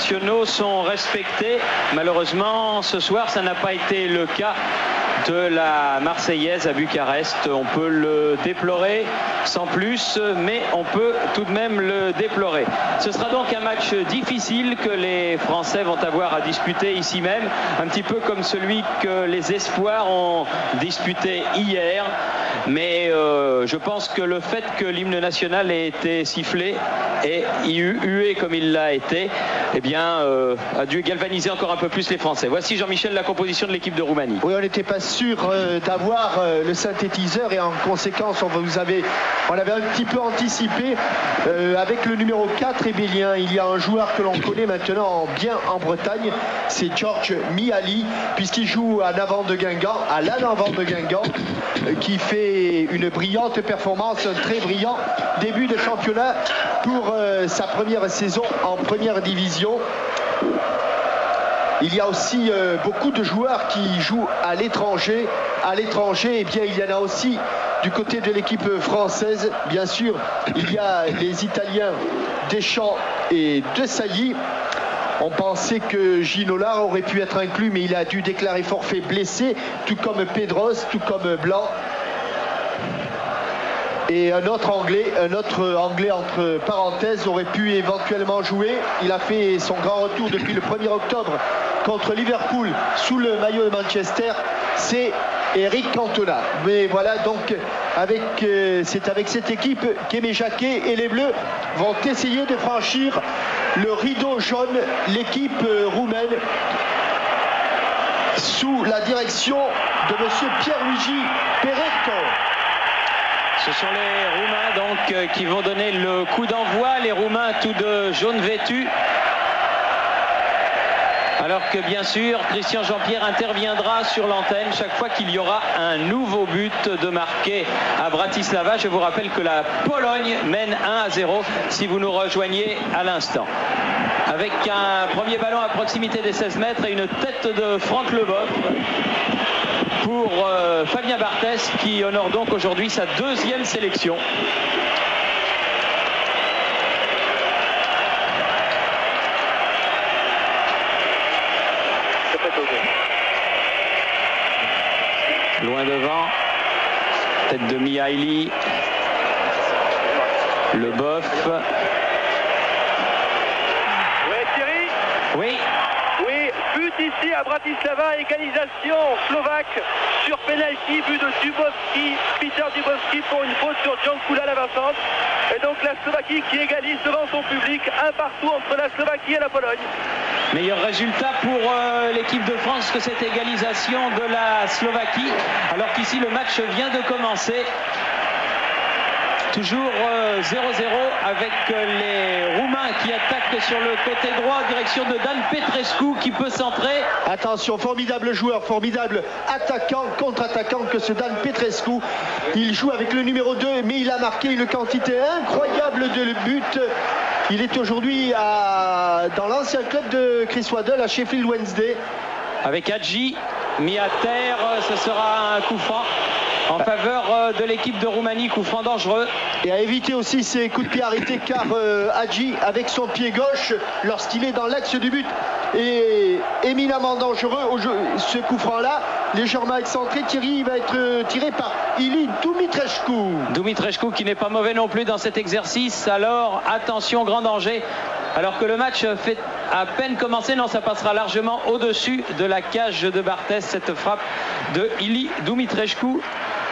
nationaux sont respectés. Malheureusement, ce soir, ça n'a pas été le cas de la Marseillaise à Bucarest. On peut le déplorer sans plus, mais on peut tout de même le déplorer. Ce sera donc un match difficile que les Français vont avoir à disputer ici même, un petit peu comme celui que les Espoirs ont disputé hier. Mais je pense que le fait que l'hymne national ait été sifflé et hué comme il l'a été, eh bien, a dû galvaniser encore un peu plus les Français. Voici, Jean-Michel, la composition de l'équipe de Roumanie. Oui, on n'était pas sûr d'avoir le synthétiseur et en conséquence, on avait un petit peu anticipé avec le numéro 4 hébélien. Il y a un joueur que l'on connaît maintenant bien en Bretagne, c'est George Miali, puisqu'il joue à l'avant de Guingamp, qui fait une brillante performance, un très brillant début de championnat pour sa première saison en première division. Il y a aussi beaucoup de joueurs qui jouent à l'étranger. Eh bien, il y en a aussi du côté de l'équipe française. Bien sûr, il y a les Italiens Deschamps et De Sailly. On pensait que Ginola aurait pu être inclus, mais il a dû déclarer forfait blessé, tout comme Pedros, tout comme Blanc. Et un autre anglais entre parenthèses aurait pu éventuellement jouer. Il a fait son grand retour depuis le 1er octobre contre Liverpool sous le maillot de Manchester. C'est Eric Cantona. Mais voilà, donc c'est avec cette équipe qu'Aimé Jacquet et les Bleus vont essayer de franchir le rideau jaune, l'équipe roumaine sous la direction de monsieur Pierluigi Peretto. Ce sont les Roumains donc qui vont donner le coup d'envoi, les Roumains tout de jaune vêtus. Alors que bien sûr, Christian Jean-Pierre interviendra sur l'antenne chaque fois qu'il y aura un nouveau but de marqué à Bratislava. Je vous rappelle que la Pologne mène 1-0 si vous nous rejoignez à l'instant. Avec un premier ballon à proximité des 16 mètres et une tête de Franck Leboeuf pour Fabien Barthès qui honore donc aujourd'hui sa deuxième sélection. Loin devant, tête de Mihaili, Leboeuf. Ouais, Thierry. Oui. Oui, but ici à Bratislava, égalisation slovaque sur penalty, but de Dubovski, Peter Dubovski pour une faute sur Jankula Lavassante. Et donc la Slovaquie qui égalise devant son public, un partout entre la Slovaquie et la Pologne. Meilleur résultat pour l'équipe de France que cette égalisation de la Slovaquie, alors qu'ici le match vient de commencer. Toujours 0-0 avec les Roumains qui attaquent sur le côté droit en direction de Dan Petrescu qui peut centrer. Attention, formidable joueur, formidable attaquant, contre-attaquant que ce Dan Petrescu. Il joue avec le numéro 2, mais il a marqué une quantité incroyable de buts. Il est aujourd'hui dans l'ancien club de Chris Waddle à Sheffield Wednesday. Avec Hadji mis à terre, ce sera un coup franc en faveur de l'équipe de Roumanie, coup franc dangereux. Et à éviter aussi ses coups de pied arrêtés car Hadji avec son pied gauche lorsqu'il est dans l'axe du but est éminemment dangereux. Ce coup franc là, légèrement excentré, Thierry va être tiré par Ilie Dumitrescu. Dumitrescu qui n'est pas mauvais non plus dans cet exercice. Alors attention, grand danger. Alors que le match fait à peine commencer, non, ça passera largement au-dessus de la cage de Barthès, cette frappe de Ilie Dumitrescu,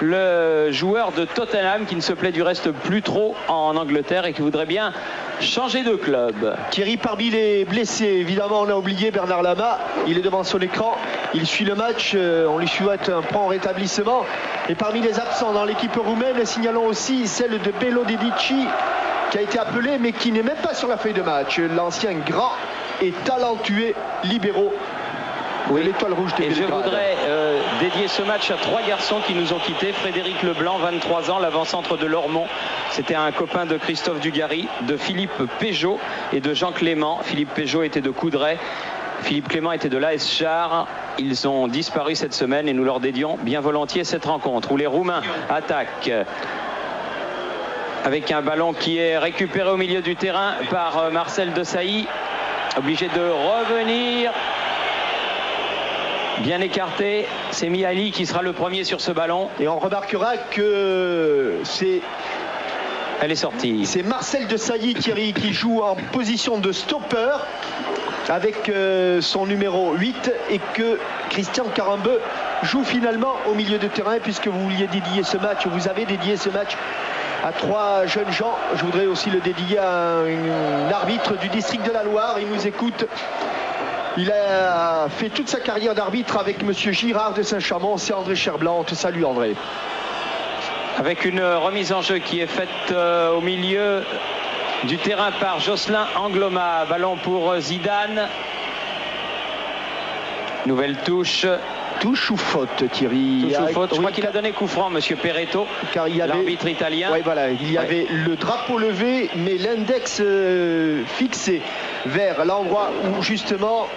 le joueur de Tottenham qui ne se plaît du reste plus trop en Angleterre et qui voudrait bien changer de club. Thierry, parmi les blessés, évidemment, on a oublié Bernard Lama. Il est devant son écran, il suit le match, on lui souhaite un prompt rétablissement. Et parmi les absents dans l'équipe roumaine, signalons aussi celle de Bello Dedici, qui a été appelé mais qui n'est même pas sur la feuille de match. L'ancien grand et talentueux libéraux. Oui, l'étoile rouge de Belgrade. Et je voudrais dédier ce match à 3 garçons qui nous ont quittés. Frédéric Leblanc, 23 ans, l'avant-centre de Lormont. C'était un copain de Christophe Dugarry, de Philippe Péjot et de Jean Clément. Philippe Péjot était de Coudray. Philippe Clément était de l'AS Char. Ils ont disparu cette semaine et nous leur dédions bien volontiers cette rencontre où les Roumains attaquent avec un ballon qui est récupéré au milieu du terrain par Marcel Desailly. obligé de revenir. Bien écarté, c'est Mihaly qui sera le premier sur ce ballon. Et on remarquera que elle est sortie. C'est Marcel Desailly, Thierry, qui joue en position de stopper avec son numéro 8 et que Christian Carambeu joue finalement au milieu de terrain, puisque vous vouliez dédier ce match, vous avez dédié ce match à 3 jeunes gens. Je voudrais aussi le dédier à un arbitre du district de la Loire. Il nous écoute. Il a fait toute sa carrière d'arbitre avec monsieur Girard de Saint-Chamond. C'est André Cherblanc. On te salue, André. Avec une remise en jeu qui est faite au milieu du terrain par Jocelyn Angloma. Ballon pour Zidane. Nouvelle touche. Touche ou faute, Thierry? Touche ou faute. Je crois qu'il a donné coup franc, monsieur Perretto, car il y avait l'arbitre italien. Oui, voilà, il y avait le drapeau levé, mais l'index fixé vers l'endroit où justement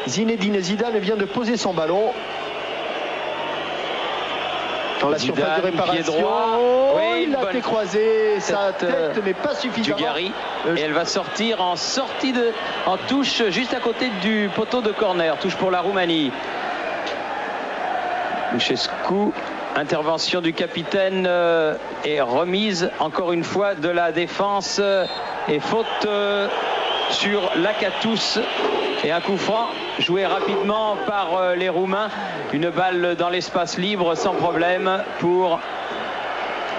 Zinedine Zidane vient de poser son ballon. Dans la Zidane, surface de réparation. Pied droit. Oui, il a fait croiser sa tête, mais pas suffisamment. Dugarry. Et elle va sortir en touche juste à côté du poteau de corner. Touche pour la Roumanie. Luchescu, intervention du capitaine et remise encore une fois de la défense et faute sur Lakatos et un coup franc joué rapidement par les Roumains. Une balle dans l'espace libre sans problème pour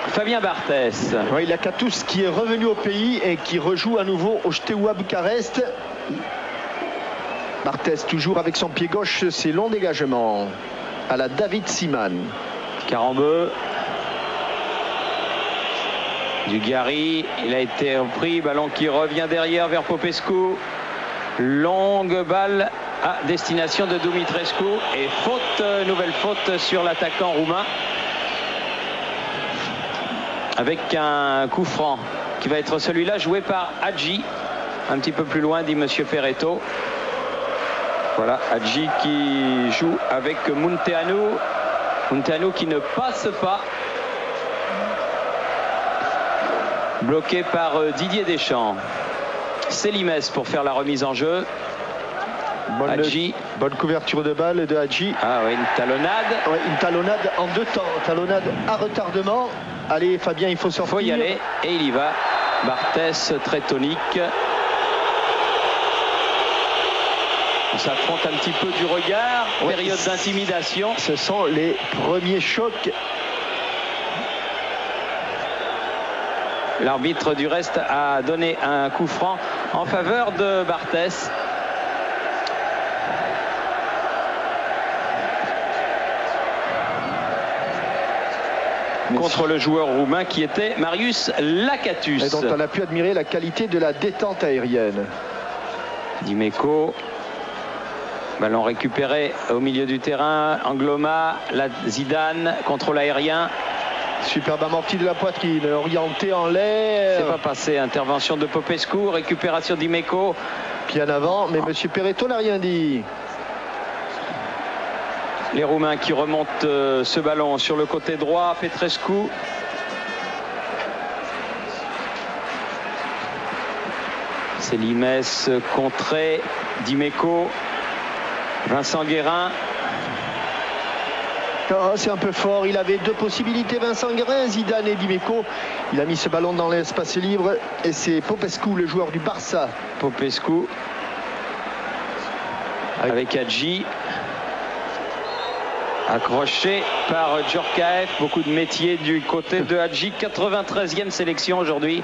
Fabien Barthès. Oui, Lakatos qui est revenu au pays et qui rejoue à nouveau au Steaua Bucarest. Barthès toujours avec son pied gauche, ses longs dégagements à la David Seaman. Carambeu. Dugarry, il a été repris, ballon qui revient derrière vers Popescu. Longue balle à destination de Dumitrescu et faute, nouvelle faute sur l'attaquant roumain. Avec un coup franc qui va être celui-là joué par Hadji. Un petit peu plus loin, dit monsieur Perretto. Voilà, Hadji qui joue avec Munteanu. Munteanu qui ne passe pas. Bloqué par Didier Deschamps. Célimes pour faire la remise en jeu. Hadji. Bonne couverture de balle de Hadji. Ah oui, une talonnade. Ouais, une talonnade en 2 temps. Talonnade à retardement. Allez Fabien, il faut sortir. Il faut y aller et il y va. Barthès très tonique. On s'affronte un petit peu du regard, période d'intimidation. Ce sont les premiers chocs. L'arbitre du reste a donné un coup franc en faveur de Barthès. Contre le joueur roumain qui était Marius Lakatos. Et dont on a pu admirer la qualité de la détente aérienne. Dimeco. Ballon récupéré au milieu du terrain. Angloma, Zidane, contrôle aérien. Superbe amorti de la poitrine, orienté en l'air. C'est pas passé. Intervention de Popescu, récupération d'Imeco. Pied en avant, mais monsieur Perretto n'a rien dit. Les Roumains qui remontent ce ballon sur le côté droit. Petrescu. Célimes contré. Dimeco. Vincent Guérin. Oh, c'est un peu fort, il avait 2 possibilités Vincent Guérin, Zidane et Dimeco. Il a mis ce ballon dans l'espace libre et c'est Popescu, le joueur du Barça. Popescu avec Hadji. Accroché par Djorkaeff. Beaucoup de métiers du côté de Hadji. 93e sélection aujourd'hui.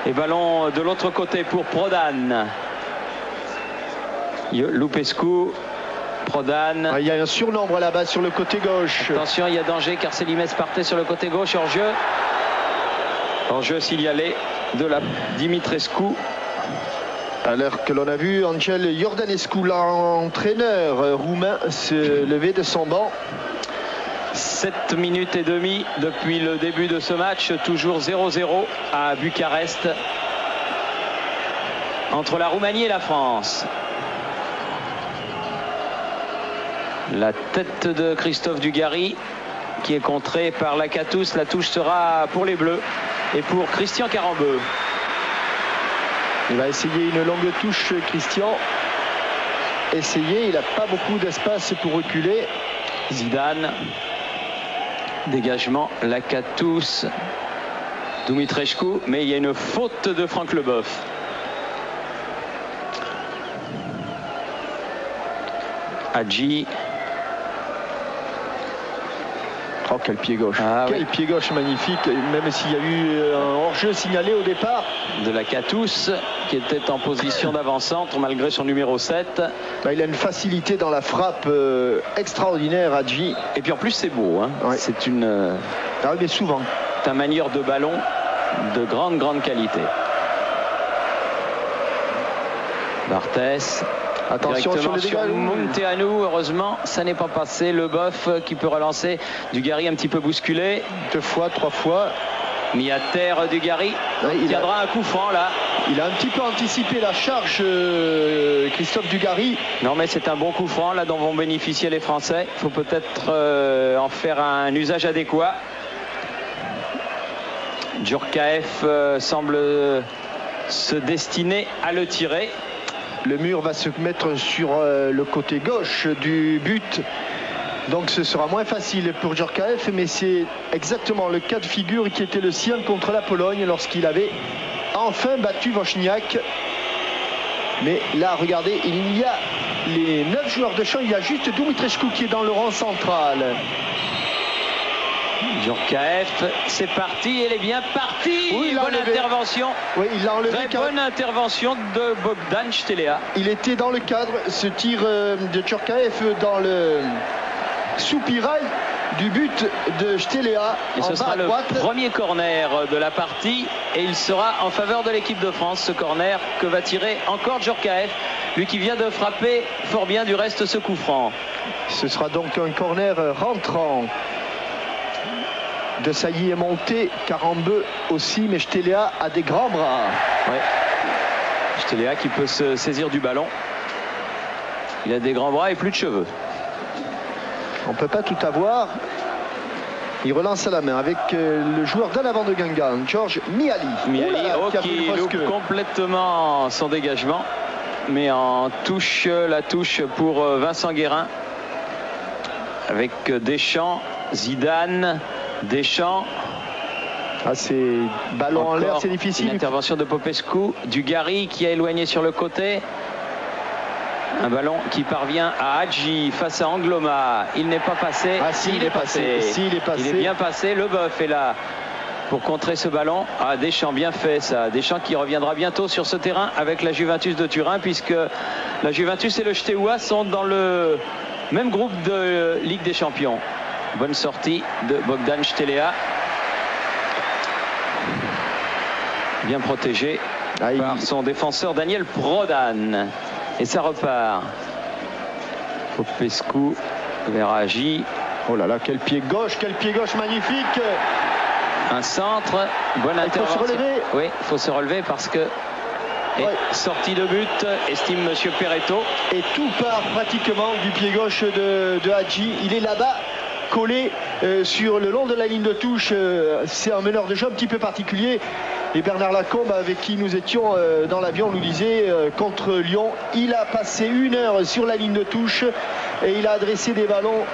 Et ballon de l'autre côté pour Prodan. Lupescu. Prodan. Il y a un surnombre là-bas sur le côté gauche. Attention, il y a danger car Célimes partait sur le côté gauche. Hors-jeu. Hors-jeu signalé de la Dimitrescu. Alors que l'on a vu Angel Iordanescu, l'entraîneur roumain, se lever de son banc. 7 minutes et demie depuis le début de ce match. Toujours 0-0 à Bucarest. Entre la Roumanie et la France. La tête de Christophe Dugarry qui est contrée par Lakatos. La touche sera pour les Bleus et pour Christian Carambeu. Il va essayer une longue touche, Christian. Essayer, il n'a pas beaucoup d'espace pour reculer. Zidane. Dégagement, Lakatous. Dumitrescu, mais il y a une faute de Franck Leboeuf. Hadji. Oh, quel pied gauche. Ah, quel oui. pied gauche magnifique, même s'il y a eu un hors-jeu signalé au départ. De Lakatous, qui était en position d'avant-centre malgré son numéro 7. Bah, il a une facilité dans la frappe extraordinaire, Hadji. Et puis en plus, c'est beau. Hein. Ouais. C'est une... Ah oui, mais souvent. un manieur de ballon de grande qualité. Barthès. Attention sur le sur dégât. Munteanu, heureusement ça n'est pas passé. Leboeuf qui peut relancer. Dugarry un petit peu bousculé. 2 fois, 3 fois. Mis à terre Dugarry. Il tiendra un coup franc là. Il a un petit peu anticipé la charge, Christophe Dugarry. Non mais c'est un bon coup franc là dont vont bénéficier les Français. Il faut peut-être en faire un usage adéquat. Djorkaeff semble se destiner à le tirer. Le mur va se mettre sur le côté gauche du but. Donc ce sera moins facile pour Djorkaeff, mais c'est exactement le cas de figure qui était le sien contre la Pologne lorsqu'il avait enfin battu Wozniak. Mais là, regardez, il y a les 9 joueurs de champ, il y a juste Dumitrescu qui est dans le rang central. Djorkaeff, c'est parti, elle est bien partie. Oui, bonne intervention. Oui, il l'a enlevé. Très bonne intervention de Bogdan Štelea. Il était dans le cadre, ce tir de Djorkaeff dans le soupirail du but de Štelea. Et ce sera le premier corner de la partie et il sera en faveur de l'équipe de France, ce corner que va tirer encore Djorkaeff, lui qui vient de frapper fort bien du reste ce coup franc. Ce sera donc un corner rentrant. De Sailly est monté, Karambeu aussi, mais Štelea a des grands bras. Ouais. Štelea qui peut se saisir du ballon. Il a des grands bras et plus de cheveux. On ne peut pas tout avoir. Il relance à la main avec le joueur d'en avant de Guingamp, Georges Miali. Miali qui loupe complètement son dégagement. Mais en touche, la touche pour Vincent Guérin. Avec Deschamps, Zidane, Deschamps. Ah, c'est ballon encore en l'air, c'est difficile. Une intervention de Popescu. Dugarry qui a éloigné sur le côté. Un ballon qui parvient à Hadji face à Angloma. Il n'est pas passé. Ah si, il est passé. Si, il est passé. Il est bien passé. Leboeuf est là pour contrer ce ballon. Ah, Deschamps, bien fait ça. Deschamps qui reviendra bientôt sur ce terrain avec la Juventus de Turin, puisque la Juventus et le Steaua sont dans le même groupe de Ligue des Champions. Bonne sortie de Bogdan Štelea. Bien protégé par son défenseur Daniel Prodan. Et ça repart. Popescu vers Hadji. Oh là là, quel pied gauche magnifique. Un centre, bonne intervention. Il faut se relever. Oui, il faut se relever parce que sortie de but, estime Monsieur Perretto. Et tout part pratiquement du pied gauche de Hadji. Il est là-bas, collé sur le long de la ligne de touche. C'est un meneur de jeu un petit peu particulier. Et Bernard Lacombe, avec qui nous étions dans l'avion, nous disait contre Lyon, il a passé 1 heure sur la ligne de touche et il a adressé des ballons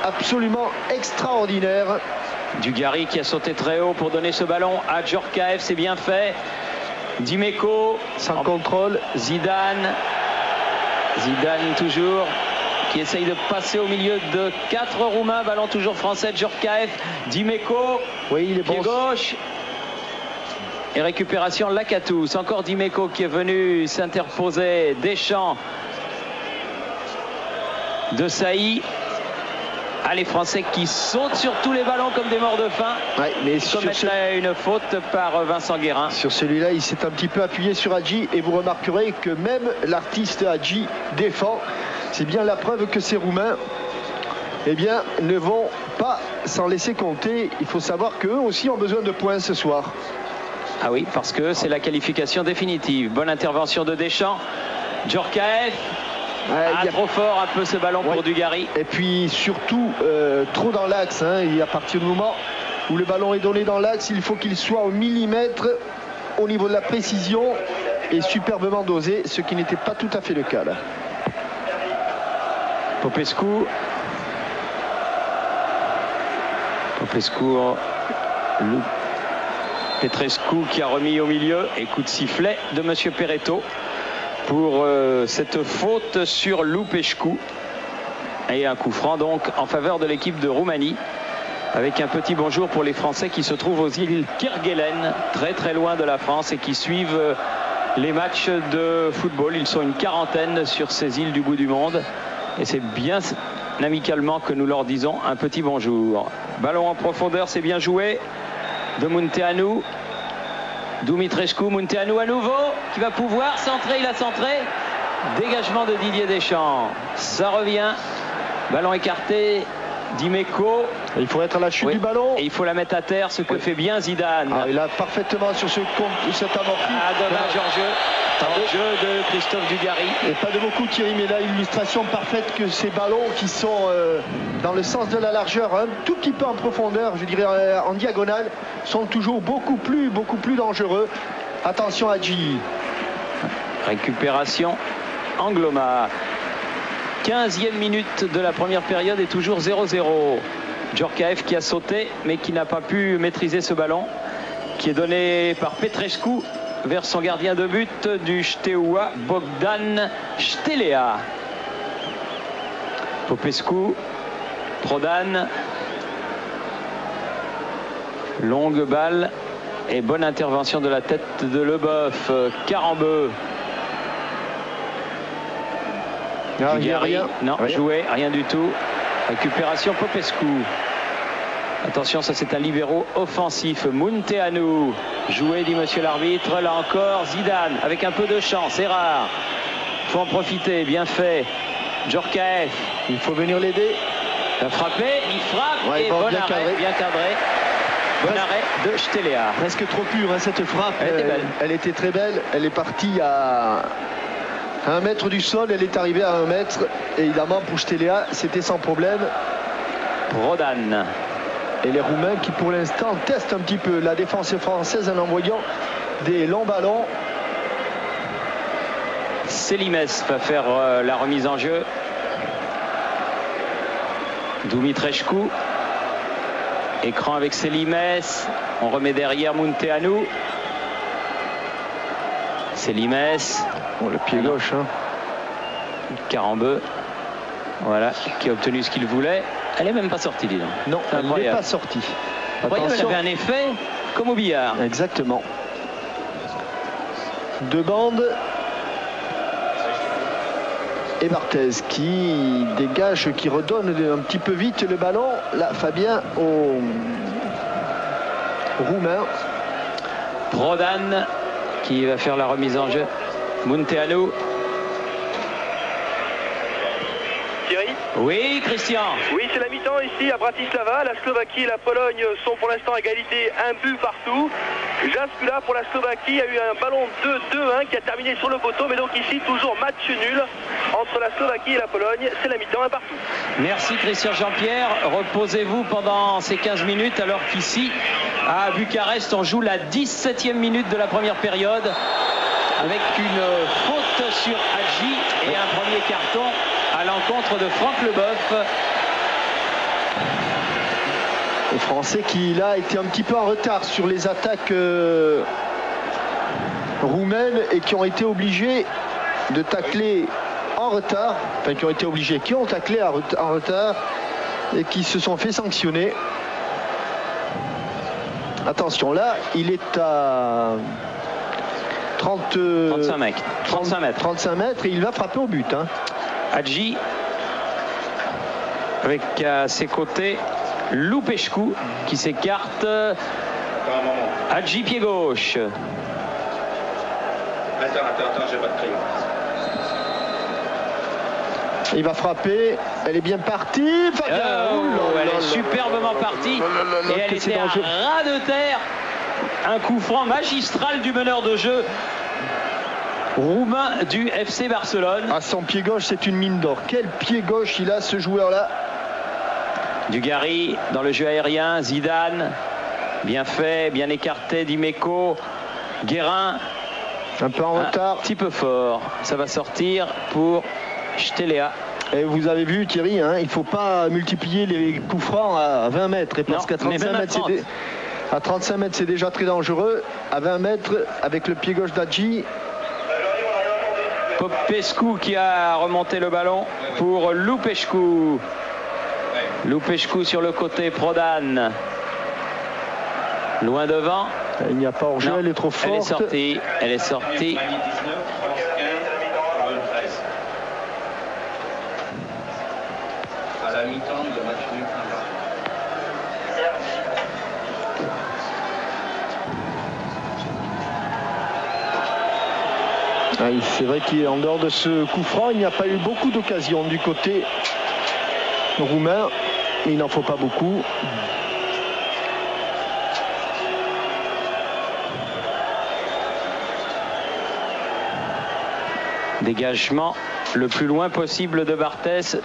absolument extraordinaires. Dugarry qui a sauté très haut pour donner ce ballon à Djorkaeff, c'est bien fait. Dimeco sans contrôle. Zidane toujours qui essaye de passer au milieu de 4 Roumains. Ballon toujours français, Djorkaeff. Dimeco, oui, il est pied gauche. Et récupération Lakatous. Encore Dimeco qui est venu s'interposer. Deschamps de Sailly. Ah, les Français qui sautent sur tous les ballons comme des morts de faim. Ouais, mais commettent là une faute par Vincent Guérin. Sur celui-là, il s'est un petit peu appuyé sur Hadji et vous remarquerez que même l'artiste Hadji défend. C'est bien la preuve que ces Roumains ne vont pas s'en laisser compter. Il faut savoir qu'eux aussi ont besoin de points ce soir. Ah oui, parce que c'est la qualification définitive. Bonne intervention de Deschamps. Djorkaeff. Trop fort un peu ce ballon pour Dugarry. Et puis surtout trop dans l'axe. Et à partir du moment où le ballon est donné dans l'axe, il faut qu'il soit au millimètre au niveau de la précision. et superbement dosé, ce qui n'était pas tout à fait le cas là. Popescu, Petrescu qui a remis au milieu, et coup de sifflet de Monsieur Perretto pour cette faute sur Lupescu, et un coup franc donc en faveur de l'équipe de Roumanie, avec un petit bonjour pour les Français qui se trouvent aux îles Kerguelen, très très loin de la France, et qui suivent les matchs de football. Ils sont une quarantaine sur ces îles du bout du monde, et c'est bien amicalement que nous leur disons un petit bonjour. Ballon en profondeur, c'est bien joué de Munteanu. Dumitrescu, Munteanu à nouveau, qui va pouvoir centrer, il a centré. Dégagement de Didier Deschamps, ça revient. Ballon écarté, Dimeco. Il faut être à la chute du ballon. Et il faut la mettre à terre, ce que fait bien Zidane. Il a parfaitement sur cet amorti. Dommage hors jeu de Christophe Dugarry. Et pas de beaucoup Thierry, mais là, illustration parfaite que ces ballons qui sont dans le sens de la largeur, un tout petit peu en profondeur, je dirais en diagonale, sont toujours beaucoup plus dangereux. Attention à G. Récupération Angloma. 15e minute de la première période et toujours 0-0. Djorkaeff qui a sauté mais qui n'a pas pu maîtriser ce ballon, qui est donné par Petrescu vers son gardien de but du Steaua, Bogdan Stelea. Popescu, Prodan, longue balle et bonne intervention de la tête de Leboeuf. Carambeu. Rien. Non, joué, rien du tout. Récupération Popescu. Attention, ça c'est un libéro offensif. Munteanu. Joué, dit monsieur l'arbitre. Là encore, Zidane avec un peu de chance. C'est rare. Il faut en profiter. Bien fait. Djorkaeff. Il faut venir l'aider. Il a frappé, il frappe. Ouais, et bon arrêt, bien cadré. Bon arrêt de Stelea. Presque trop pure cette frappe. Elle était très belle. Elle est partie à 1 mètre du sol, elle est arrivée à 1 mètre. Et évidemment, pour Stelea, c'était sans problème. Prodan. Et les Roumains qui, pour l'instant, testent un petit peu la défense française en envoyant des longs ballons. Selimes va faire la remise en jeu. Dumitrescu. Écran avec Selimes. On remet derrière Munteanu. Selimes. Bon, le pied gauche. Carambeu. Voilà, qui a obtenu ce qu'il voulait. Elle n'est même pas sortie, dis donc. Non, elle n'est pas sortie. Elle avait un effet comme au billard. Exactement. Deux bandes. Et Barthez qui dégage, qui redonne un petit peu vite le ballon. Là, Fabien au Roumain. Prodan qui va faire la remise en jeu. Munteanu. Thierry ? Oui, Christian. Oui, c'est la mi-temps ici à Bratislava. La Slovaquie et la Pologne sont pour l'instant à égalité, un but partout. Jusque-là, pour la Slovaquie, il y a eu un ballon 2-2-1 qui a terminé sur le poteau. Mais donc ici, toujours match nul entre la Slovaquie et la Pologne. C'est la mi-temps, un partout. Merci Christian Jean-Pierre. Reposez-vous pendant ces 15 minutes alors qu'ici, à Bucarest, on joue la 17e minute de la première période avec une faute sur Hadji et un premier carton à l'encontre de Franck Leboeuf. Les Français qui là étaient un petit peu en retard sur les attaques roumaines et qui ont été obligés de tacler en retard, enfin qui ont taclé en retard et qui se sont fait sanctionner. Attention, là il est à 35 mètres. 35 mètres et il va frapper au but. Hadji avec à ses côtés Lupescu qui s'écarte. Hadji pied gauche. Attends, j'ai pas de crayon. Il va frapper, elle est bien partie. Elle est superbement partie et elle était à ras de terre. Un coup franc magistral du meneur de jeu roumain du FC Barcelone. À son pied gauche, c'est une mine d'or. Quel pied gauche il a, ce joueur-là. Dugarry dans le jeu aérien. Zidane, bien fait, bien écarté. Dimeco, Guérin. Un peu en retard. Un petit peu fort. Ça va sortir pour Stelea. Et vous avez vu Thierry, hein, il ne faut pas multiplier les coups francs à 20 mètres. Et parce qu'à 35 mètres, c'est déjà très dangereux. À 20 mètres, avec le pied gauche d'Adji. Popescu qui a remonté le ballon pour Lupescu. Lupescu sur le côté, Prodan. Loin devant. Il n'y a pas hors-jeu, elle est trop forte. Elle est sortie. Elle est sortie. À la mi-temps de match nul. C'est vrai qu'en dehors de ce coup franc, il n'y a pas eu beaucoup d'occasions du côté roumain. Mais il n'en faut pas beaucoup. Dégagement le plus loin possible de Barthès.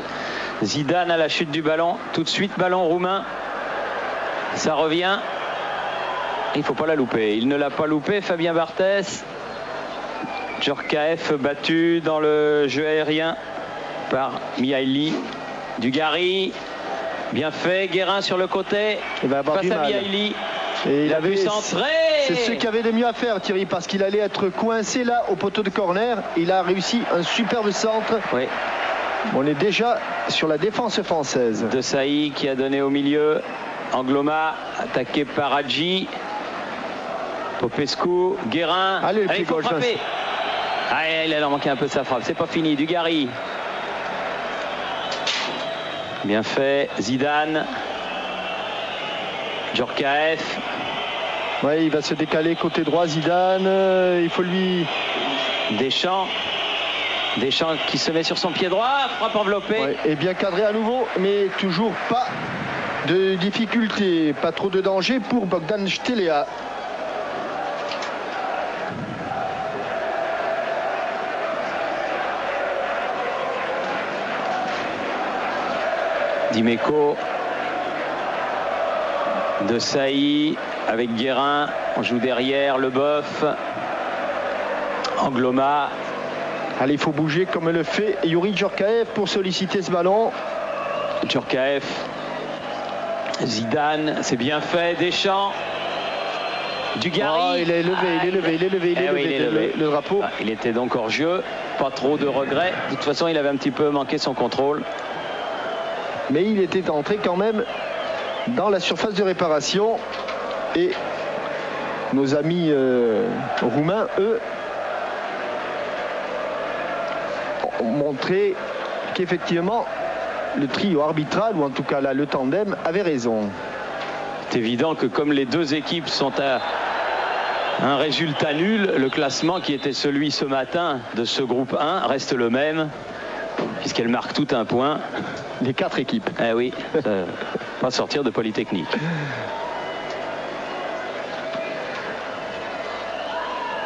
Zidane à la chute du ballon. Tout de suite, ballon roumain. Ça revient. Il ne faut pas la louper. Il ne l'a pas loupé, Fabien Barthès. Djorkaeff battu dans le jeu aérien par Mihaili. Dugarry. Bien fait. Guérin sur le côté. Il va avoir face du à mal. Mihaili. Et il avait pu centrer. C'est ce qu'il avait de mieux à faire, Thierry, parce qu'il allait être coincé là au poteau de corner. Il a réussi un superbe centre. Oui. On est déjà sur la défense française. De Saï qui a donné au milieu. Angloma attaqué par Hadji. Popescu, Guérin. Allez, il faut frapper. Il a manqué un peu sa frappe. C'est pas fini. Dugarry. Bien fait. Zidane. Djorkaeff. Oui, il va se décaler côté droit, Zidane. Il faut lui... Deschamps. Deschamps qui se met sur son pied droit. Frappe enveloppée. Ouais, et bien cadré à nouveau, mais toujours pas de difficulté. Pas trop de danger pour Bogdan Stelea. Dimeco. De Saï avec Guérin, on joue derrière, Leboeuf, Angloma. Allez, il faut bouger comme le fait Youri Djorkaeff pour solliciter ce ballon. Djorkaeff, Zidane, c'est bien fait, Deschamps, Dugarry. Oh, il est levé, le drapeau. Il était donc hors jeu, pas trop de regrets. De toute façon, il avait un petit peu manqué son contrôle. Mais il était entré quand même dans la surface de réparation. Et nos amis roumains, eux, ont montré qu'effectivement le trio arbitral, ou en tout cas là le tandem, avait raison. C'est évident que comme les deux équipes sont à un résultat nul, le classement qui était celui ce matin de ce groupe 1 reste le même, puisqu'elles marquent tout un point. Les 4 équipes. Eh oui, pas sortir de Polytechnique.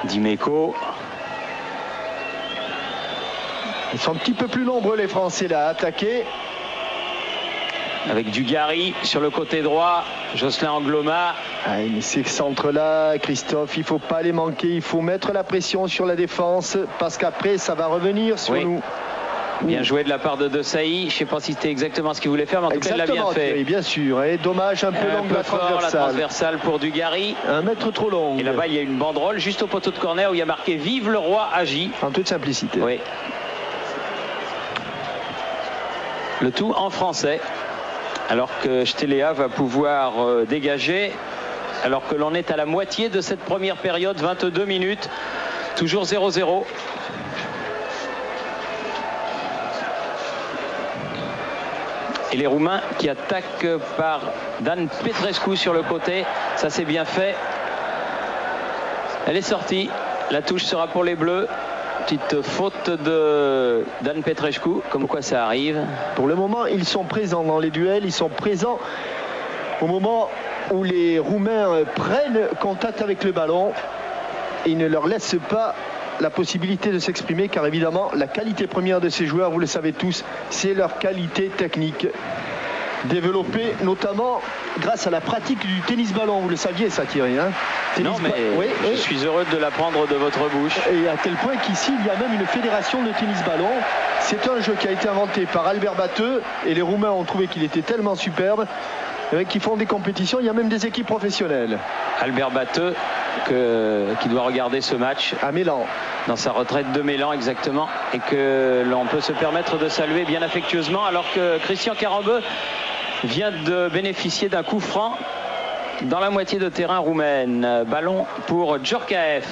Dimeco. Ils sont un petit peu plus nombreux les Français là à attaquer. Avec Dugarry sur le côté droit, Jocelyn Angloma. Mais ces centres-là, Christophe, il ne faut pas les manquer. Il faut mettre la pression sur la défense parce qu'après, ça va revenir sur nous. Bien joué de la part de Saï. Je ne sais pas si c'était exactement ce qu'il voulait faire, mais en tout cas, il l'a bien fait. Oui, bien sûr. Et dommage, un peu longue la transversale. La transversale pour Dugarry. 1 mètre trop long. Et là-bas, il y a une banderole juste au poteau de corner où il y a marqué « Vive le roi Agi ». En toute simplicité. Oui. Le tout en français. Alors que Stelea va pouvoir dégager. Alors que l'on est à la moitié de cette première période, 22 minutes. Toujours 0-0. Et les Roumains qui attaquent par Dan Petrescu sur le côté. Ça c'est bien fait. Elle est sortie. La touche sera pour les Bleus. Petite faute de Dan Petrescu. Comme quoi ça arrive. Pour le moment, ils sont présents dans les duels. Ils sont présents au moment où les Roumains prennent contact avec le ballon. Et ils ne leur laissent pas la possibilité de s'exprimer, car évidemment la qualité première de ces joueurs, vous le savez tous, c'est leur qualité technique. développé notamment grâce à la pratique du tennis-ballon. Vous le saviez ça, Thierry, hein? Non, mais oui, je suis heureux de l'apprendre de votre bouche. Et à tel point qu'ici, il y a même une fédération de tennis-ballon. C'est un jeu qui a été inventé par Albert Batteux et les Roumains ont trouvé qu'il était tellement superbe qu'ils font des compétitions. Il y a même des équipes professionnelles. Albert Batteux qui doit regarder ce match à Mélan, dans sa retraite de Mélan exactement, et que l'on peut se permettre de saluer bien affectueusement, alors que Christian Karembeu vient de bénéficier d'un coup franc dans la moitié de terrain roumaine. Ballon pour Djorkaeff.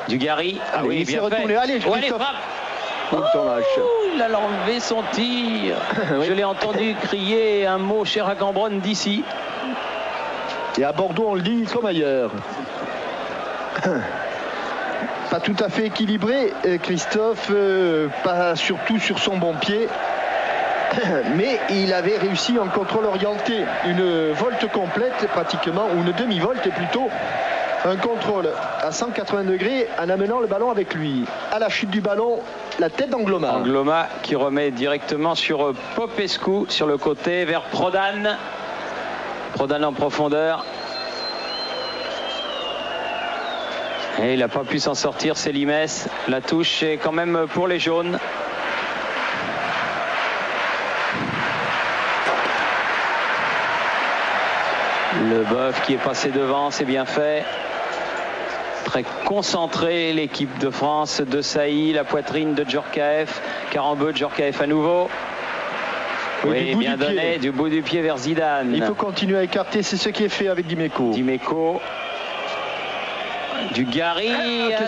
Dugarry. Ah oui, bien fait. Allez, frappe. Il a enlevé son tir. Oui. Je l'ai entendu crier un mot cher à Cambronne d'ici. Et à Bordeaux, on le dit comme ailleurs. Pas tout à fait équilibré, Christophe, pas surtout sur son bon pied. Mais il avait réussi en contrôle orienté, une volte complète pratiquement, ou une demi-volte plutôt, un contrôle à 180 degrés en amenant le ballon avec lui. À la chute du ballon, la tête d'Angloma. Angloma qui remet directement sur Popescu, sur le côté, vers Prodan. Prodan en profondeur. Et il n'a pas pu s'en sortir, c'est Limès. La touche est quand même pour les jaunes. Le Boeuf qui est passé devant, c'est bien fait. Très concentré l'équipe de France, de Sailly, la poitrine de Djorkaeff. Karembeu, Djorkaeff à nouveau. Oui, bien donné, du bout du pied vers Zidane. Il faut continuer à écarter, c'est ce qui est fait avec Dimeco. Dimeco. Dugarry,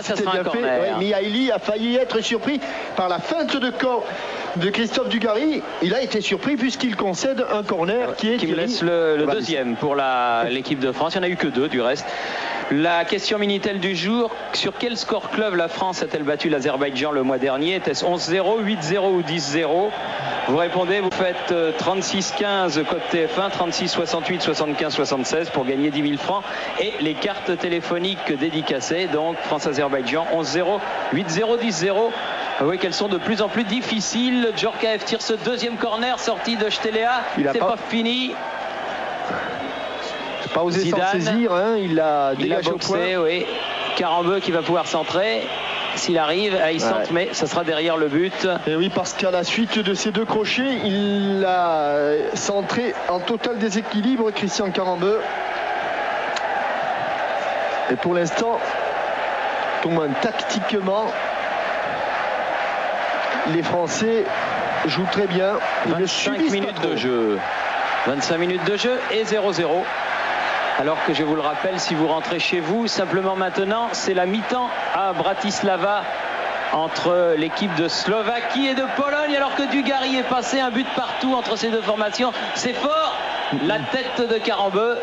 ça sera un corner. Ouais, Mihaili a failli être surpris par la feinte de corps de Christophe Dugarry. Il a été surpris puisqu'il concède un corner qui me laisse le deuxième pour l'équipe de France. Il n'y en a eu que deux du reste. La question Minitel du jour: sur quel score club la France a-t-elle battu l'Azerbaïdjan le mois dernier? Était-ce 11-0, 8-0 ou 10-0? Vous répondez, vous faites 36-15 code TF1, 36-68, 75-76 pour gagner 10 000 francs et les cartes téléphoniques dédicacées. Donc France-Azerbaïdjan 11-0, 8-0, 10-0. Oui, qu'elles sont de plus en plus difficiles. Djorkaeff tire ce deuxième corner, sorti de Stelea. C'est pas fini. Pas osé s'en saisir, hein. Il a boxé, oui. Karembeu qui va pouvoir centrer. S'il arrive, il centre, mais ça sera derrière le but. Et oui, parce qu'à la suite de ces deux crochets, il a centré en total déséquilibre Christian Karembeu. Et pour l'instant, tout le monde tactiquement, les Français jouent très bien. 25 minutes de jeu. 25 minutes de jeu et 0-0. Alors que je vous le rappelle, si vous rentrez chez vous, simplement maintenant, c'est la mi-temps à Bratislava entre l'équipe de Slovaquie et de Pologne, alors que Dugarry est passé un but partout entre ces deux formations. C'est fort, la tête de Karembeu.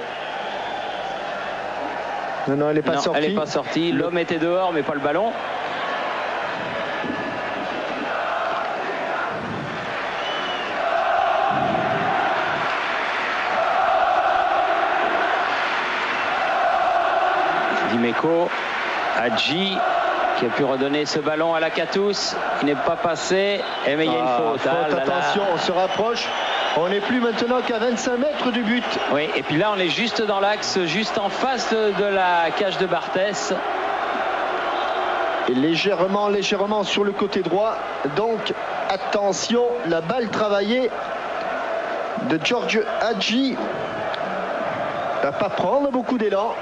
Non, elle n'est pas sortie. Elle n'est pas sortie. L'homme était dehors, mais pas le ballon. Dimeco, Hadji qui a pu redonner ce ballon à Lakatos, qui n'est pas passé, mais il y a une faute. Attention, on se rapproche, on n'est plus maintenant qu'à 25 mètres du but. Oui, et puis là on est juste dans l'axe, juste en face de la cage de Barthès. Et légèrement sur le côté droit, donc attention, la balle travaillée de George Hadji. Il ne va pas prendre beaucoup d'élan.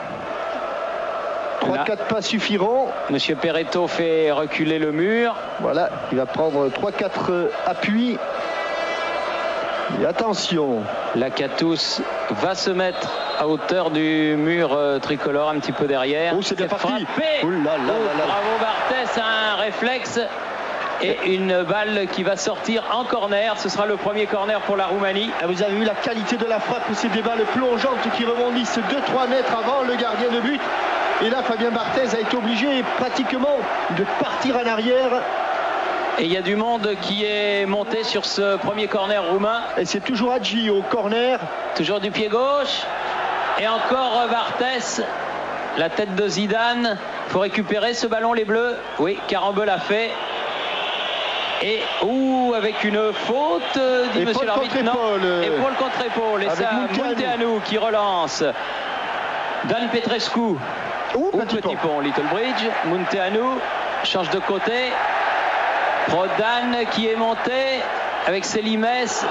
3-4 pas suffiront. Monsieur Perretto fait reculer le mur. Voilà, il va prendre 3-4 appuis. Et attention. Lakatos va se mettre à hauteur du mur tricolore, un petit peu derrière. Oh, c'est bien parti. Bravo Barthès, un réflexe. Et une balle qui va sortir en corner. Ce sera le premier corner pour la Roumanie. Vous avez vu la qualité de la frappe. C'est des balles plongeantes qui rebondissent 2-3 mètres avant le gardien de but. Et là, Fabien Barthez a été obligé pratiquement de partir en arrière. Et il y a du monde qui est monté sur ce premier corner roumain. Et c'est toujours Hadji au corner. Toujours du pied gauche. Et encore Barthès. La tête de Zidane. Il faut récupérer ce ballon, les Bleus. Oui, Karembeu l'a fait. Et avec une faute, dit monsieur l'arbitre. Épaule contre épaule. Et ça, Munteanu qui relance. Dan Petrescu. Petit pont, Little Bridge. Munteanu change de côté. Prodan qui est monté avec Selimès.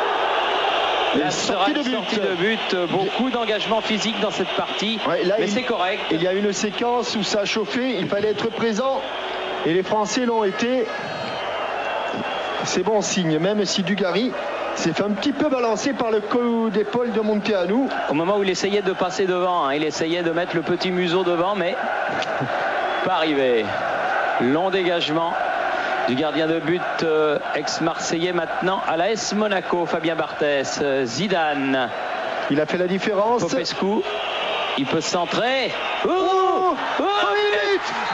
La sortie de but. Beaucoup d'engagement physique dans cette partie. Ouais, là, mais c'est correct. Il y a une séquence où ça a chauffé. Il fallait être présent. Et les Français l'ont été. C'est bon signe, même si Dugarry s'est fait un petit peu balancer par le coup d'épaule de Munteanu. Au moment où il essayait de passer devant, il essayait de mettre le petit museau devant, mais pas arrivé. Long dégagement du gardien de but ex-marseillais maintenant à l'AS Monaco, Fabien Barthès. Zidane. Il a fait la différence. Popescu, il peut centrer.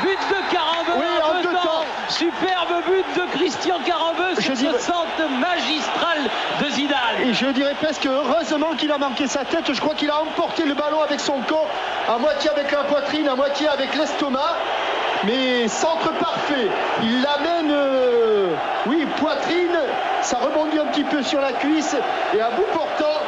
But de Carambeu, oui, en 2 temps. Superbe but de Christian Carambeu sur ce centre magistral de Zidane. Et je dirais presque heureusement qu'il a manqué sa tête. Je crois qu'il a emporté le ballon avec son corps, à moitié avec la poitrine, à moitié avec l'estomac. Mais centre parfait. Il l'amène, oui, poitrine. Ça rebondit un petit peu sur la cuisse. Et à bout portant,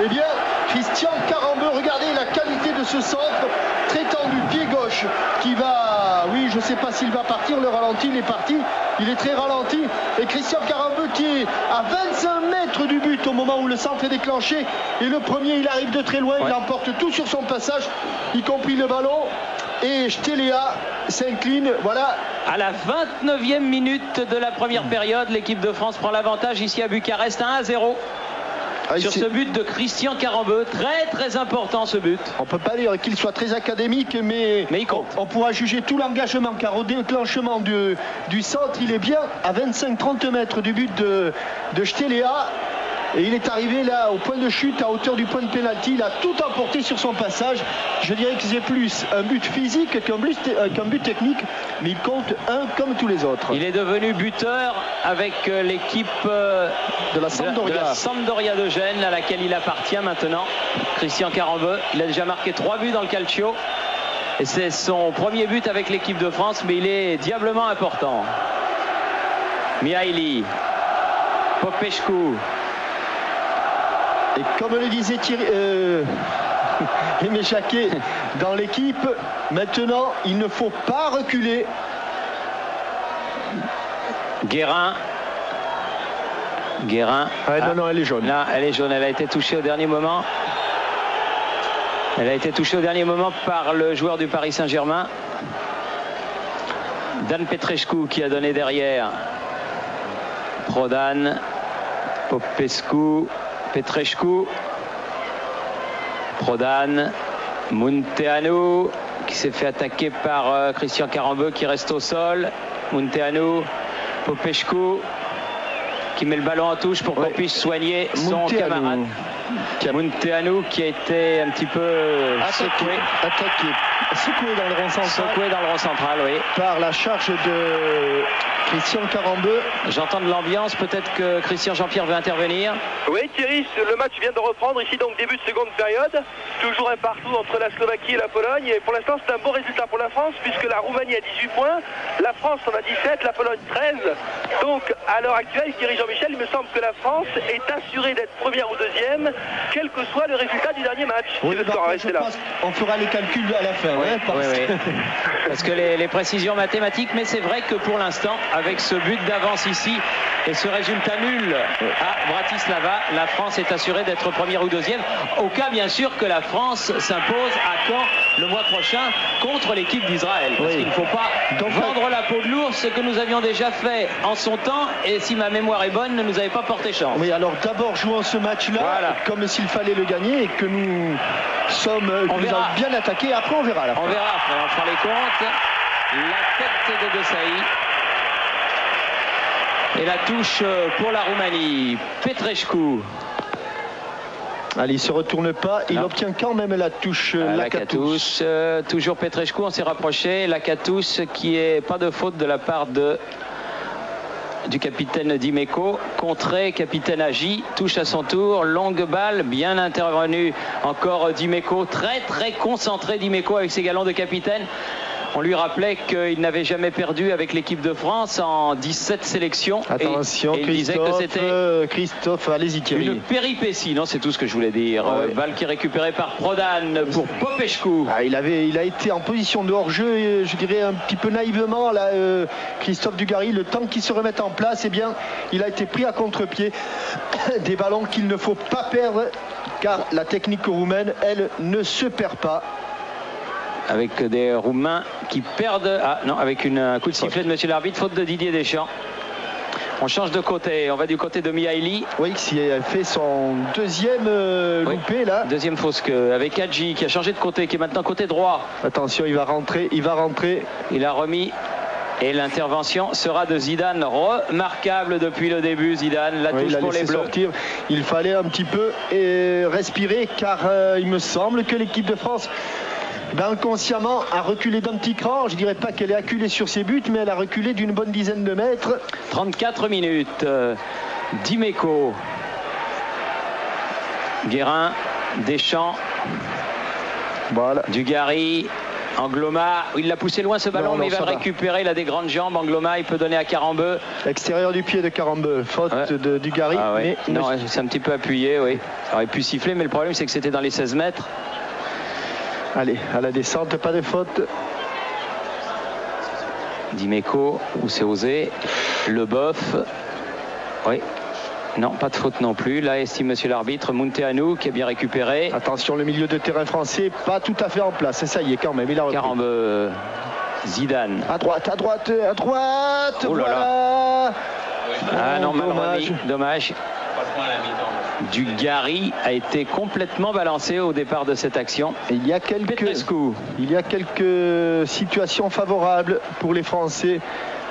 eh bien, Christian Carambeu, regardez la qualité de ce centre. Très tendu, pied gauche, qui va, oui, je ne sais pas s'il va partir, le ralenti, il est parti, il est très ralenti. Et Christian Carambeu qui est à 25 mètres du but au moment où le centre est déclenché. Et le premier, il arrive de très loin, il emporte tout sur son passage, y compris le ballon. Et Stelea s'incline, voilà. À la 29e minute de la première période, l'équipe de France prend l'avantage ici à Bucarest, 1-0. Sur ce but de Christian Carambeu, très important ce but. On ne peut pas dire qu'il soit très académique, mais il compte. On pourra juger tout l'engagement, car au déclenchement du centre, il est bien à 25-30 mètres du but de Stelea. Et il est arrivé là au point de chute à hauteur du point de pénalty. Il a tout emporté sur son passage. Je dirais que c'est plus un but physique qu'un but technique, mais il compte un comme tous les autres. Il est devenu buteur avec l'équipe de la Sampdoria de Gênes, à laquelle il appartient maintenant. Christian Carambeu, il a déjà marqué 3 buts dans le Calcio. Et c'est son premier but avec l'équipe de France, mais il est diablement important. Mihaili, Popescu. Et comme le disait Thierry, Aimé Jacquet dans l'équipe, maintenant il ne faut pas reculer. Guérin. Non, elle est jaune. Là, elle est jaune, elle a été touchée au dernier moment. Elle a été touchée au dernier moment par le joueur du Paris Saint-Germain. Dan Petrescu qui a donné derrière. Prodan, Popescu. Petrescu, Prodan, Munteanu qui s'est fait attaquer par Christian Carambeu qui reste au sol. Munteanu, Popescu qui met le ballon en touche pour qu'on puisse soigner son camarade. Munteanu qui a été un petit peu secoué dans le rond central. Secoué dans le rond central, oui. Par la charge de Christian Carambeu. J'entends de l'ambiance, peut-être que Christian Jean-Pierre veut intervenir. Oui Thierry, le match vient de reprendre ici, donc début de seconde période. Toujours un partout entre la Slovaquie et la Pologne. Et pour l'instant c'est un bon résultat pour la France, puisque la Roumanie a 18 points, la France en a 17, la Pologne 13. Donc à l'heure actuelle, Thierry Jean-Michel, il me semble que la France est assurée d'être première ou deuxième, quel que soit le résultat du dernier match. Oui, on fera les calculs à la fin. Oui. Parce que les précisions mathématiques, mais c'est vrai que pour l'instant, avec ce but d'avance ici et ce résultat nul à Bratislava, la France est assurée d'être première ou deuxième, au cas bien sûr que la France s'impose à Caen le mois prochain contre l'équipe d'Israël. Parce qu'il ne faut pas vendre la peau de l'ours, ce que nous avions déjà fait en son temps, et si ma mémoire est bonne, ne nous avait pas porté chance. Oui, alors d'abord jouons ce match-là comme s'il fallait le gagner et que nous sommes bien attaqués. Après on verra. On verra après, on fera les comptes. La tête de Desailly. Et la touche pour la Roumanie. Petrescu. Allez, il ne se retourne pas. Il obtient quand même la touche Lakatos. Toujours Petrescu, on s'est rapproché. Lakatos qui est pas de faute de la part du capitaine Dimeco. Contré, capitaine Agi, touche à son tour. Longue balle, bien intervenue encore Dimeco. Très concentré Dimeco avec ses galons de capitaine. On lui rappelait qu'il n'avait jamais perdu avec l'équipe de France en 17 sélections. Attention, et il disait que c'était Christophe, allez-y Thierry. une péripétie, non, c'est tout ce que je voulais dire. Ouais. Balle qui est récupérée par Prodan pour Popescu. Ah, il a été en position de hors-jeu, je dirais un petit peu naïvement, là, Christophe Dugarry. Le temps qu'il se remette en place, eh bien, il a été pris à contre-pied. Des ballons qu'il ne faut pas perdre, car la technique roumaine, elle, ne se perd pas. Avec des Roumains qui perdent. Ah non, avec un coup de sifflet de monsieur l'arbitre, faute de Didier Deschamps. On change de côté, on va du côté de Mihaili. Oui, qui a fait son deuxième loupé là. Deuxième fausse queue avec Hadji qui a changé de côté, qui est maintenant côté droit. Attention, il va rentrer. Il a remis. Et l'intervention sera de Zidane, remarquable depuis le début. Zidane, la touche pour les Bleus. Sortir. Il fallait un petit peu respirer, car il me semble que l'équipe de France, inconsciemment, a reculé d'un petit cran. Je ne dirais pas qu'elle est acculée sur ses buts, mais elle a reculé d'une bonne dizaine de mètres. 34 minutes. Dimeco, Guérin, Deschamps, voilà. Dugarry. Angloma, il l'a poussé loin ce ballon, mais il va le récupérer. Il a des grandes jambes. Angloma, il peut donner à Carambeu. Extérieur du pied de Carambeu, faute de Dugarry. Ah ouais. Mais non, c'est un petit peu appuyé, oui. Ça aurait pu siffler, mais le problème, c'est que c'était dans les 16 mètres. Allez, à la descente, pas de faute. Dimeco, où c'est osé. Leboeuf. Oui. Non, pas de faute non plus. Là, estime monsieur l'arbitre. Munteanu qui est bien récupéré. Attention, le milieu de terrain français, pas tout à fait en place. Ça y est, quand même, il a repris. Carambeu, Zidane. À droite. Oh là voilà. Là. Ah non, mal dommage. remis. Dommage. Dugarry a été complètement balancé au départ de cette action. Il y a quelques situations favorables pour les Français,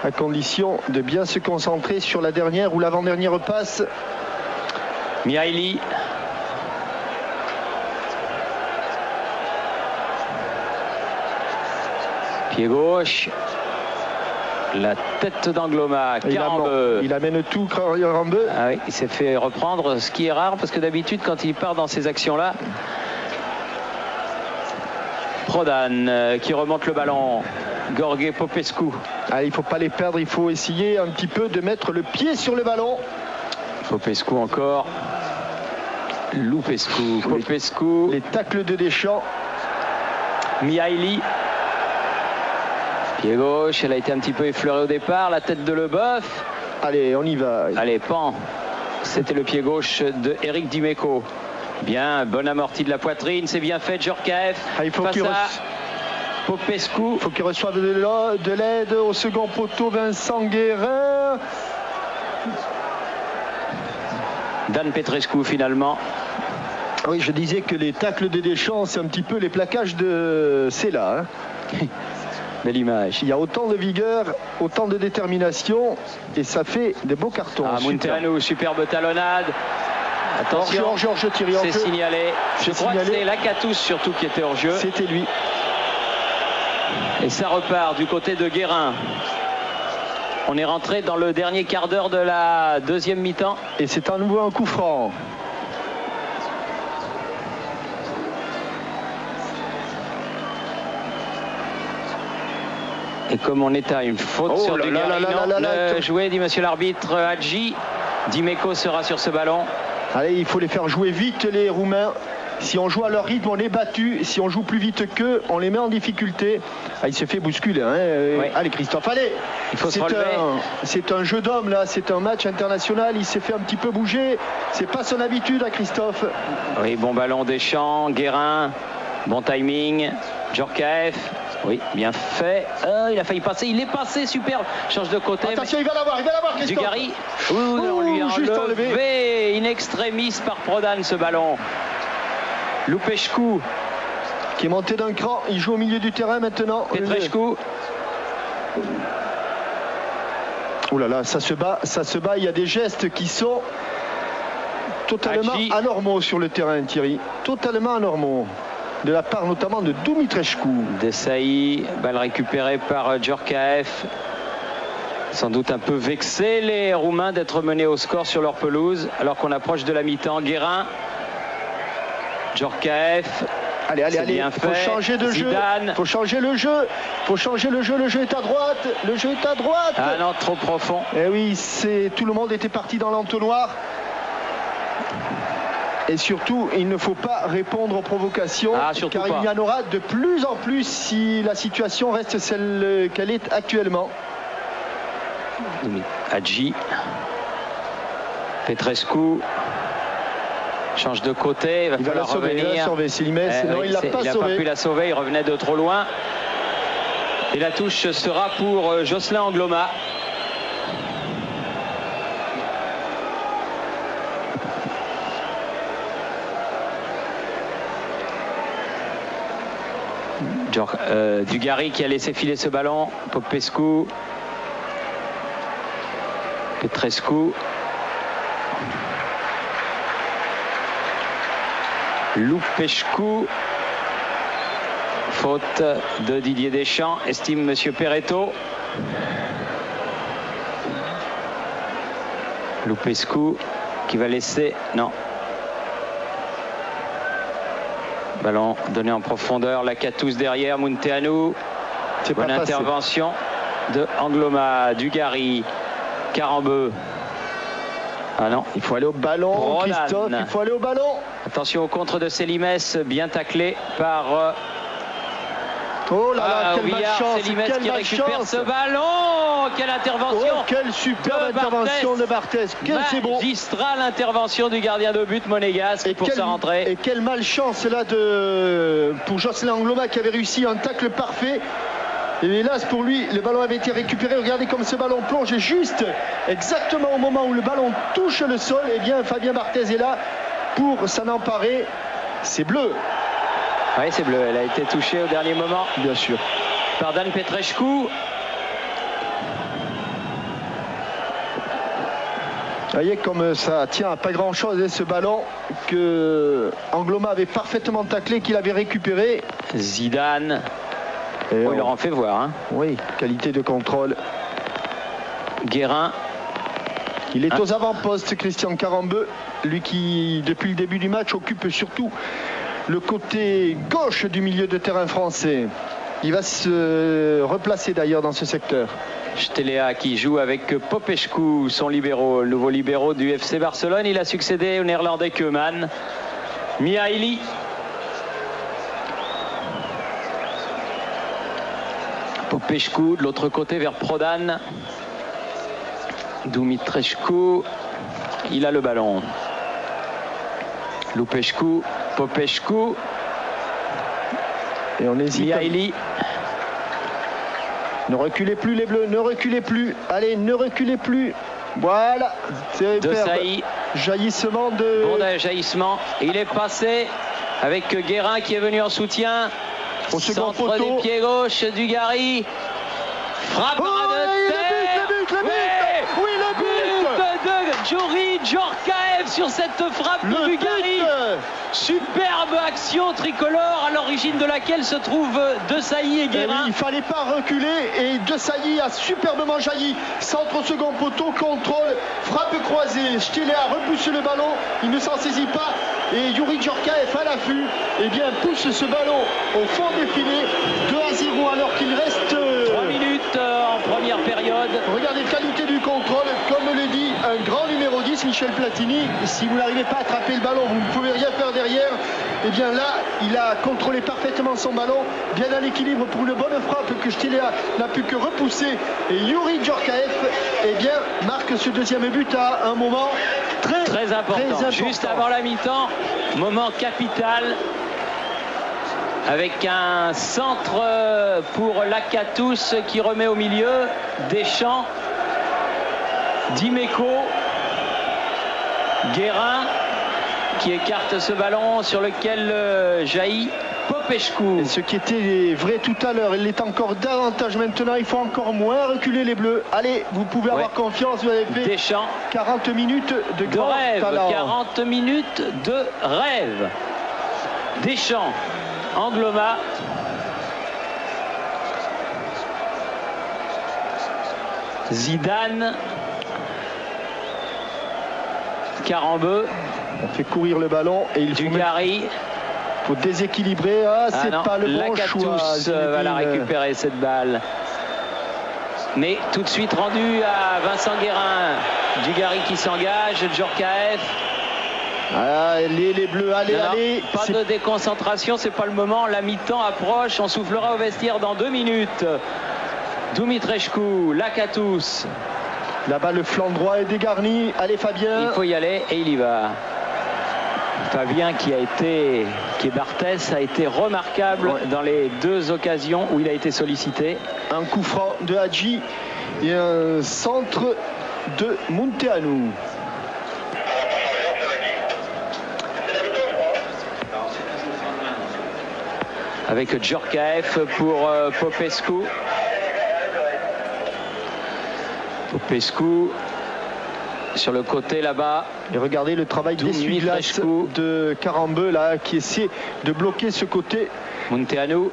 à condition de bien se concentrer sur la dernière ou l'avant-dernière passe. Mihaili. Pied gauche. La tête d'Angloma. Carambeu. Il amène tout, Carambeu. Ah oui, il s'est fait reprendre, ce qui est rare parce que d'habitude, quand il part dans ces actions-là, Prodan qui remonte le ballon. Gheorghe Popescu. Ah, il ne faut pas les perdre, il faut essayer un petit peu de mettre le pied sur le ballon. Popescu encore. Lupescu. Popescu. Les tacles de Deschamps. Mihaili. Pied gauche, elle a été un petit peu effleurée au départ. La tête de Leboeuf. Allez, on y va. Allez, pan. C'était le pied gauche de Eric Dimeco. Bien, bonne amortie de la poitrine, c'est bien fait, Djorkaeff. Ah, il faut qu'il Popescu. Il faut qu'il reçoive de l'aide au second poteau, Vincent Guérin. Dan Petrescu finalement. Oui, je disais que les tacles de Deschamps, c'est un petit peu les plaquages de Sela. Belle image. Il y a autant de vigueur, autant de détermination, et ça fait des beaux cartons. Ah, Munteanu, superbe talonnade. Attention, hors-jeu, Thierry. C'est signalé. Je crois que c'est Lacatous surtout qui était hors jeu. C'était lui. Et ça repart du côté de Guérin. On est rentré dans le dernier quart d'heure de la deuxième mi-temps. Et c'est à nouveau un coup franc. Et comme on est à une faute sur Dugarry, joué, dit monsieur l'arbitre Hadji. Dimeco sera sur ce ballon. Allez, il faut les faire jouer vite, les Roumains. Si on joue à leur rythme, on est battu. Si on joue plus vite qu'eux, on les met en difficulté. Ah, il se fait bousculer. Hein. Oui. Allez, Christophe, allez. Il faut se relever. C'est un jeu d'homme, là. C'est un match international. Il s'est fait un petit peu bouger. C'est pas son habitude, à Christophe. Oui, bon ballon Deschamps, Guérin. Bon timing. Djorkaeff. Oui, bien fait. Il a failli passer. Il est passé, superbe. Change de côté. Attention, il va l'avoir, Christophe. Dugarry. On lui a enlevé in extremis par Prodan ce ballon. Lupescu qui est monté d'un cran, il joue au milieu du terrain maintenant. Petrescu. Oh là là, ça se bat, il y a des gestes qui sont totalement anormaux sur le terrain, Thierry. Totalement anormaux. De la part notamment de Dumitrescu. Desailly, balle récupérée par Djorkaeff. Sans doute un peu vexé les Roumains d'être menés au score sur leur pelouse alors qu'on approche de la mi-temps. Guérin. Djorkaeff, Allez, allez, allez, il faut changer de jeu. Il faut changer le jeu. Il faut changer le jeu. Le jeu est à droite. Le jeu est à droite. Ah non, trop profond. Eh oui, tout le monde était parti dans l'entonnoir. Et surtout, il ne faut pas répondre aux provocations, car il y en aura de plus en plus si la situation reste celle qu'elle est actuellement. Hadji. Petrescu change de côté, il va la sauver, revenir. Il va la sauver, non, il l'a pas sauvé. Il n'a pas pu la sauver, il revenait de trop loin. Et la touche sera pour Jocelyn Angloma. Dugarry qui a laissé filer ce ballon. Popescu. Petrescu. Lupescu. Faute de Didier Deschamps, estime Monsieur Perretto. Lupescu qui va laisser... Non. Ballon donné en profondeur, Lakatos derrière, Munteanu. Bonne intervention de Angloma, Dugarry, Karambeu. Ah non, il faut aller au ballon, Christophe, il faut aller au ballon. Attention au contre de Célimes, bien taclé par... Oh là là, quelle malchance, Célimes qui récupère ce ballon. Quelle intervention. Oh, quelle superbe intervention de Barthez. Quel c'est beau. Magistrale intervention du gardien de but monégasque pour sa rentrée. Et quelle malchance là pour Jocelyn Angloma qui avait réussi un tacle parfait. Et hélas pour lui, le ballon avait été récupéré. Regardez comme ce ballon plonge juste exactement au moment où le ballon touche le sol. Et bien Fabien Barthez est là pour s'en emparer. C'est bleu. Oui, c'est bleu. Elle a été touchée au dernier moment. Bien sûr. Par Dan Petrescu. Vous voyez comme ça tient à pas grand chose ce ballon que Angloma avait parfaitement taclé, qu'il avait récupéré. Zidane. Il leur en fait voir. Hein. Oui, qualité de contrôle. Guérin. Il est aux avant-postes, Christian Karambeu. Lui qui, depuis le début du match, occupe surtout le côté gauche du milieu de terrain français. Il va se replacer d'ailleurs dans ce secteur. Stelea qui joue avec Popescu, son libéraux, le nouveau libéraux du FC Barcelone. Il a succédé au néerlandais Koeman. Mihaili. Popescu de l'autre côté vers Prodan. Dumitrescu. Il a le ballon. Lupescu. Popescu. Et on hésite. Mihaili. Ne reculez plus les Bleus, ne reculez plus. Allez, ne reculez plus. Voilà. C'est Desailly. Jaillissement de... Bon jaillissement. Il est passé avec Guérin qui est venu en soutien. Au second Centre poteau. du pied gauche, Dugarry. Frappe de terre. Le but. Oui, le but de Youri Djorkaeff sur cette frappe de Dugarry. Superbe action tricolore à l'origine de laquelle se trouvent Desailly et Guérin. Il ne fallait pas reculer et Desailly a superbement jailli. Centre au second poteau, contrôle, frappe croisée. Stelea repousse le ballon, il ne s'en saisit pas. Et Youri Djorkaeff à l'affût, pousse ce ballon au fond des filets, 2-0 alors qu'il reste 3 minutes en première période. Regardez qualité du contrôle, comme le dit un grand numéro 10, Michel Platini. Si vous n'arrivez pas à attraper le ballon, vous ne pouvez rien faire derrière. Et bien là, il a contrôlé parfaitement son ballon, bien à l'équilibre pour une bonne frappe que Stelea n'a pu que repousser. Et Youri Djorkaeff marque ce deuxième but à un moment très important. Juste avant la mi-temps, moment capital. Avec un centre pour Lakatos qui remet au milieu. Deschamps, Dimeco, Guérin qui écarte ce ballon sur lequel jaillit Popescu. Et ce qui était vrai tout à l'heure, il l'est encore davantage maintenant. Il faut encore moins reculer les Bleus. Allez, vous pouvez avoir confiance. Vous avez fait Deschamps. 40 minutes de grand rêve. Talent. 40 minutes de rêve. Deschamps, Angloma. Zidane. Karambeu. On fait courir le ballon et il Dugarry. Faut déséquilibrer. Ah, c'est pas le bon choix. Lakatos va la récupérer cette balle. Mais tout de suite rendu à Vincent Guérin. Dugarry qui s'engage, Djorkaeff. Ah, les Bleus, allez, allez. Pas de déconcentration, c'est pas le moment. La mi-temps approche, on soufflera au vestiaire dans 2 minutes. Dumitrescu, Lakatos. Là-bas, le flanc droit est dégarni. Allez, Fabien. Il faut y aller et il y va. Fabien qui est Barthès, a été remarquable dans les 2 occasions où il a été sollicité. Un coup franc de Hadji et un centre de Munteanu. Avec Djorkaeff pour Popescu. Popescu sur le côté là-bas. Et regardez le travail d'essuie-glace de Karambeu là, qui essaie de bloquer ce côté. Munteanu.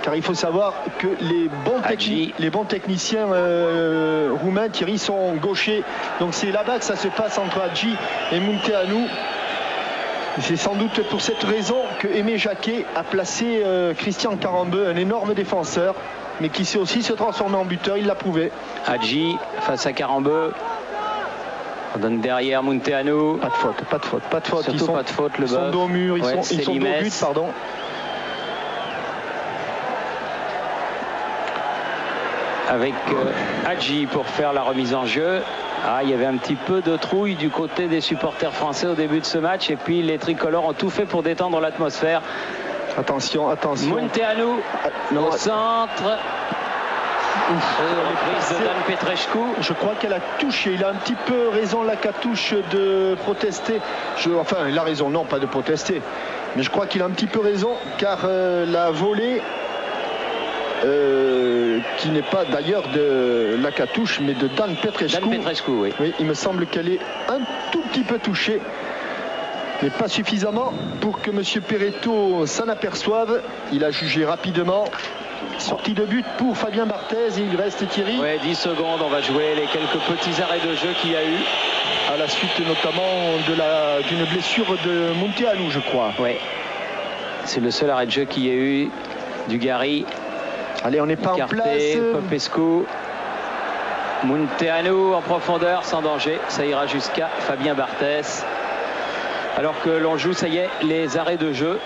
Car il faut savoir que les bons techniciens roumains, Thierry, sont gauchers. Donc c'est là-bas que ça se passe entre Hadji et Munteanu. C'est sans doute pour cette raison que Aimé Jacquet a placé Christian Karambeu, un énorme défenseur, mais qui sait aussi se transformer en buteur, il l'a prouvé. Hadji face à Karambeu. On donne derrière Munteanu. Pas de faute, pas de faute, pas de faute. Surtout pas de faute, le ils sont dos au mur, ils sont dos au but, pardon. Avec Hadji pour faire la remise en jeu. Ah, il y avait un petit peu de trouille du côté des supporters français au début de ce match. Et puis les tricolores ont tout fait pour détendre l'atmosphère. Attention, attention. Munteanu au centre. Reprise de Dan Petrescu. Je crois qu'elle a touché. Il a un petit peu raison, Lakatos, de protester. Enfin, il a raison, non, pas de protester. Mais je crois qu'il a un petit peu raison, car la volée, qui n'est pas d'ailleurs de Lakatos, mais de Dan Petrescu. Dan Petrescu, oui. Oui, il me semble qu'elle est un tout petit peu touchée, mais pas suffisamment pour que M. Perretto s'en aperçoive. Il a jugé rapidement. Sortie de but pour Fabien Barthez, et il reste Thierry. Oui, 10 secondes, on va jouer les quelques petits arrêts de jeu qu'il y a eu. À la suite notamment d'une blessure de Munteanu, je crois. Oui, c'est le seul arrêt de jeu qu'il y a eu. Dugarry. Allez, on n'est pas en place. Popescu. Munteanu en profondeur, sans danger. Ça ira jusqu'à Fabien Barthez. Alors que l'on joue, ça y est, les arrêts de jeu.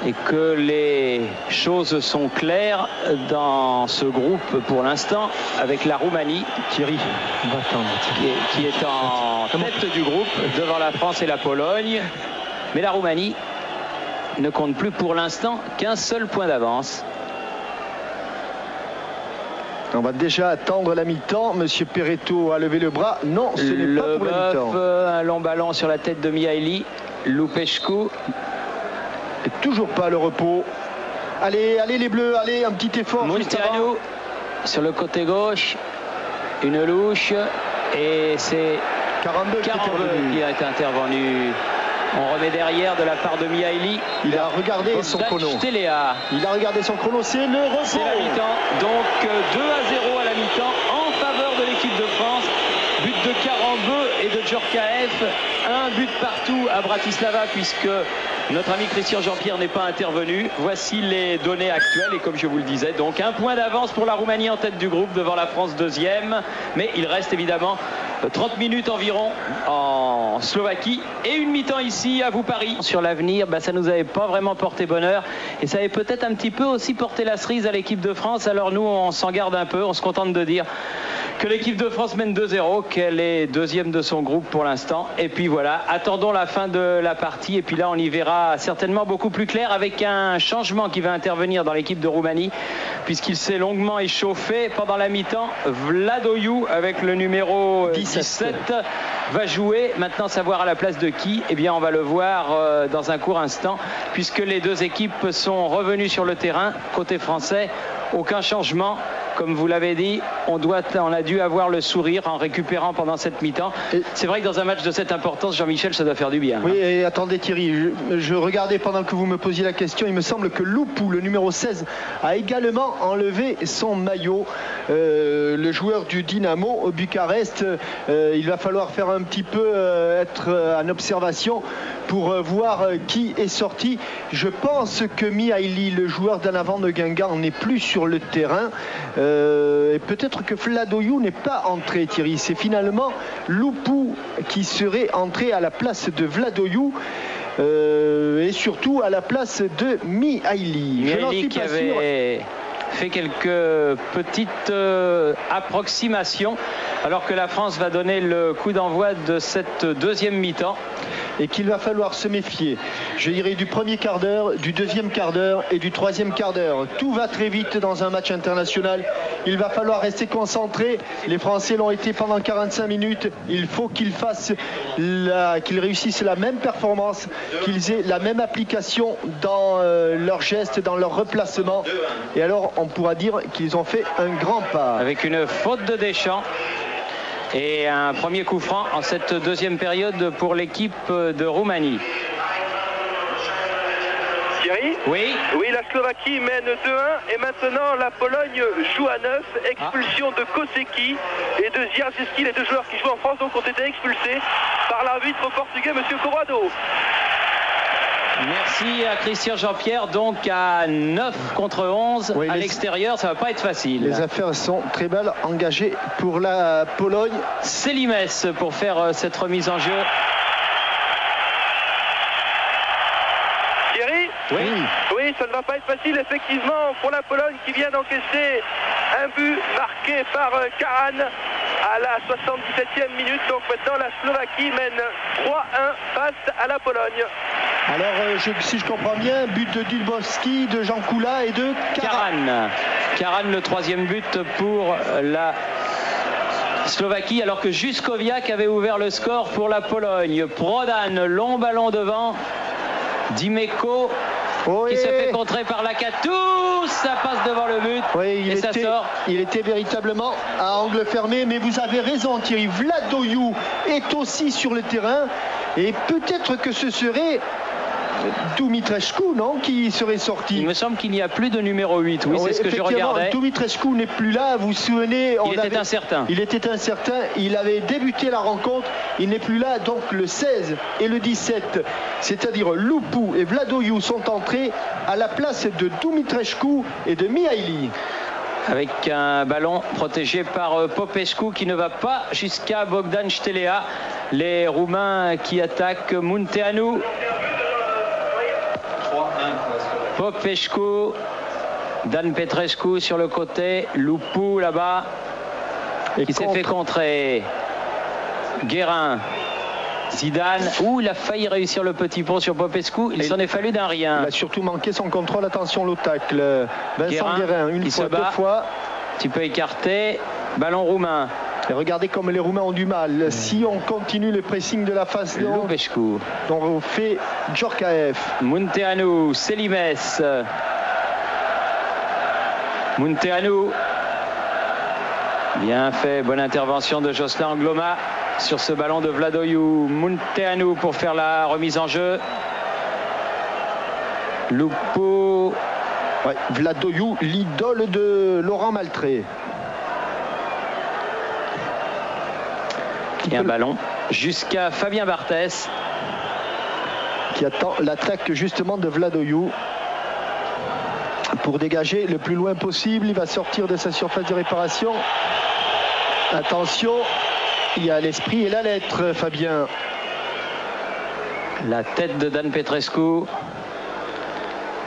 Et que les choses sont claires dans ce groupe pour l'instant, avec la Roumanie, Thierry, qui est en tête du groupe devant la France et la Pologne. Mais la Roumanie ne compte plus pour l'instant qu'un seul point d'avance. On va déjà attendre la mi-temps. Monsieur Perretto a levé le bras. Non, ce n'est pas pour la mi-temps. Un long ballon sur la tête de Mihaili. Lupescu. Et toujours pas le repos. Allez, allez les Bleus, allez, un petit effort. Munteanu sur le côté gauche. Une louche. Et c'est Karambeu qui a été intervenu. On remet derrière de la part de Mihaili. Il a regardé son chrono. Il a regardé son chrono, c'est le repos. C'est la mi-temps. Donc 2-0 à la mi-temps en faveur de l'équipe de France. But de Karambeu et de Djorkaeff. Un but partout à Bratislava puisque notre ami Christian Jean-Pierre n'est pas intervenu. Voici les données actuelles et comme je vous le disais, donc un point d'avance pour la Roumanie en tête du groupe devant la France deuxième. Mais il reste évidemment 30 minutes environ en Slovaquie et une mi-temps ici à vous Paris. Sur l'avenir, ça nous avait pas vraiment porté bonheur et ça avait peut-être un petit peu aussi porté la cerise à l'équipe de France. Alors nous on s'en garde un peu, on se contente de dire que l'équipe de France mène 2-0, qu'elle est deuxième de son groupe pour l'instant. Et puis voilà, attendons la fin de la partie. Et puis là, on y verra certainement beaucoup plus clair avec un changement qui va intervenir dans l'équipe de Roumanie, puisqu'il s'est longuement échauffé pendant la mi-temps. Vladoiu, avec le numéro 17, va jouer. Maintenant, savoir à la place de qui, eh bien, on va le voir dans un court instant, puisque les deux équipes sont revenues sur le terrain. Côté français, aucun changement. Comme vous l'avez dit, on a dû avoir le sourire en récupérant pendant cette mi-temps. C'est vrai que dans un match de cette importance, Jean-Michel, ça doit faire du bien. Oui, et attendez Thierry, je regardais pendant que vous me posiez la question, il me semble que Loupou, le numéro 16, a également enlevé son maillot. le joueur du Dynamo Bucarest. Il va falloir faire un petit peu être en observation pour voir qui est sorti. Je pense que Mihaly, le joueur d'en avant de Guingamp, n'est plus sur le terrain. Et peut-être que Vladoiu n'est pas entré, Thierry. C'est finalement Loupou qui serait entré à la place de Vladoiu. Et surtout à la place de Mihaly. Mihaly qui avait fait quelques petites approximations alors que la France va donner le coup d'envoi de cette deuxième mi-temps. Et qu'il va falloir se méfier, je dirais, du premier quart d'heure, du deuxième quart d'heure et du troisième quart d'heure. Tout va très vite dans un match international. Il va falloir rester concentré. Les Français l'ont été pendant 45 minutes. Il faut qu'ils réussissent la même performance, qu'ils aient la même application dans leurs gestes, dans leur replacement. Et alors, on pourra dire qu'ils ont fait un grand pas. Avec une faute de Deschamps. Et un premier coup franc en cette deuxième période pour l'équipe de Roumanie. Thierry ? Oui. Oui, la Slovaquie mène 2-1 et maintenant la Pologne joue à 9. Expulsion de Kosecki et de Zierzewski, les deux joueurs qui jouent en France, donc ont été expulsés par l'arbitre portugais, monsieur Corrado. Merci à Christian Jean-Pierre. Donc à 9 contre 11 à l'extérieur, ça va pas être facile. Les affaires sont très mal engagées pour la Pologne. Célimès pour faire cette remise en jeu. Thierry ? Oui, ça ne va pas être facile effectivement pour la Pologne qui vient d'encaisser un but marqué par Karan à la 77e minute. Donc maintenant la Slovaquie mène 3-1 face à la Pologne. Alors, si je comprends bien, but de Dubowski, de Jean Koula et de Karan. Karan, le troisième but pour la Slovaquie, alors que Juskowiak avait ouvert le score pour la Pologne. Prodan, long ballon devant. Dimeco qui se fait contrer par Lakatou, ça passe devant le but et ça sort. Il était véritablement à angle fermé, mais vous avez raison Thierry, Vladoiu est aussi sur le terrain et peut-être que ce serait Dumitrescu, non, qui serait sorti. Il me semble qu'il n'y a plus de numéro 8, oui, c'est ce que je regardais. Dumitrescu n'est plus là, vous vous souvenez, il était incertain. Il avait débuté la rencontre, il n'est plus là, donc le 16 et le 17, c'est-à-dire Loupou et Vladoiu sont entrés à la place de Dumitrescu et de Mihaly. Avec un ballon protégé par Popescu qui ne va pas jusqu'à Bogdan Ștelea. Les Roumains qui attaquent Munteanu. Popescu, Dan Petrescu sur le côté, Loupou là-bas, qui s'est fait contrer. Guérin, Zidane, il a failli réussir le petit pont sur Popescu, il s'en est fallu d'un rien. Il a surtout manqué son contrôle, attention le tacle. Vincent Guérin, une fois, deux fois. Un petit peu écarté, ballon roumain. Et regardez comme les Roumains ont du mal. Si on continue le pressing de la face dont on fait Djorkaeff. Munteanu, Célimès. Munteanu. Bien fait, bonne intervention de Jocelyn Angloma sur ce ballon de Vladoiu. Munteanu pour faire la remise en jeu. Loupou. Ouais, Vladoiu, l'idole de Laurent Maltré. Et un ballon jusqu'à Fabien Barthès qui attend l'attaque justement de Vladoiu pour dégager le plus loin possible. Il va sortir de sa surface de réparation. Attention, il y a l'esprit et la lettre, Fabien. La tête de Dan Petrescu.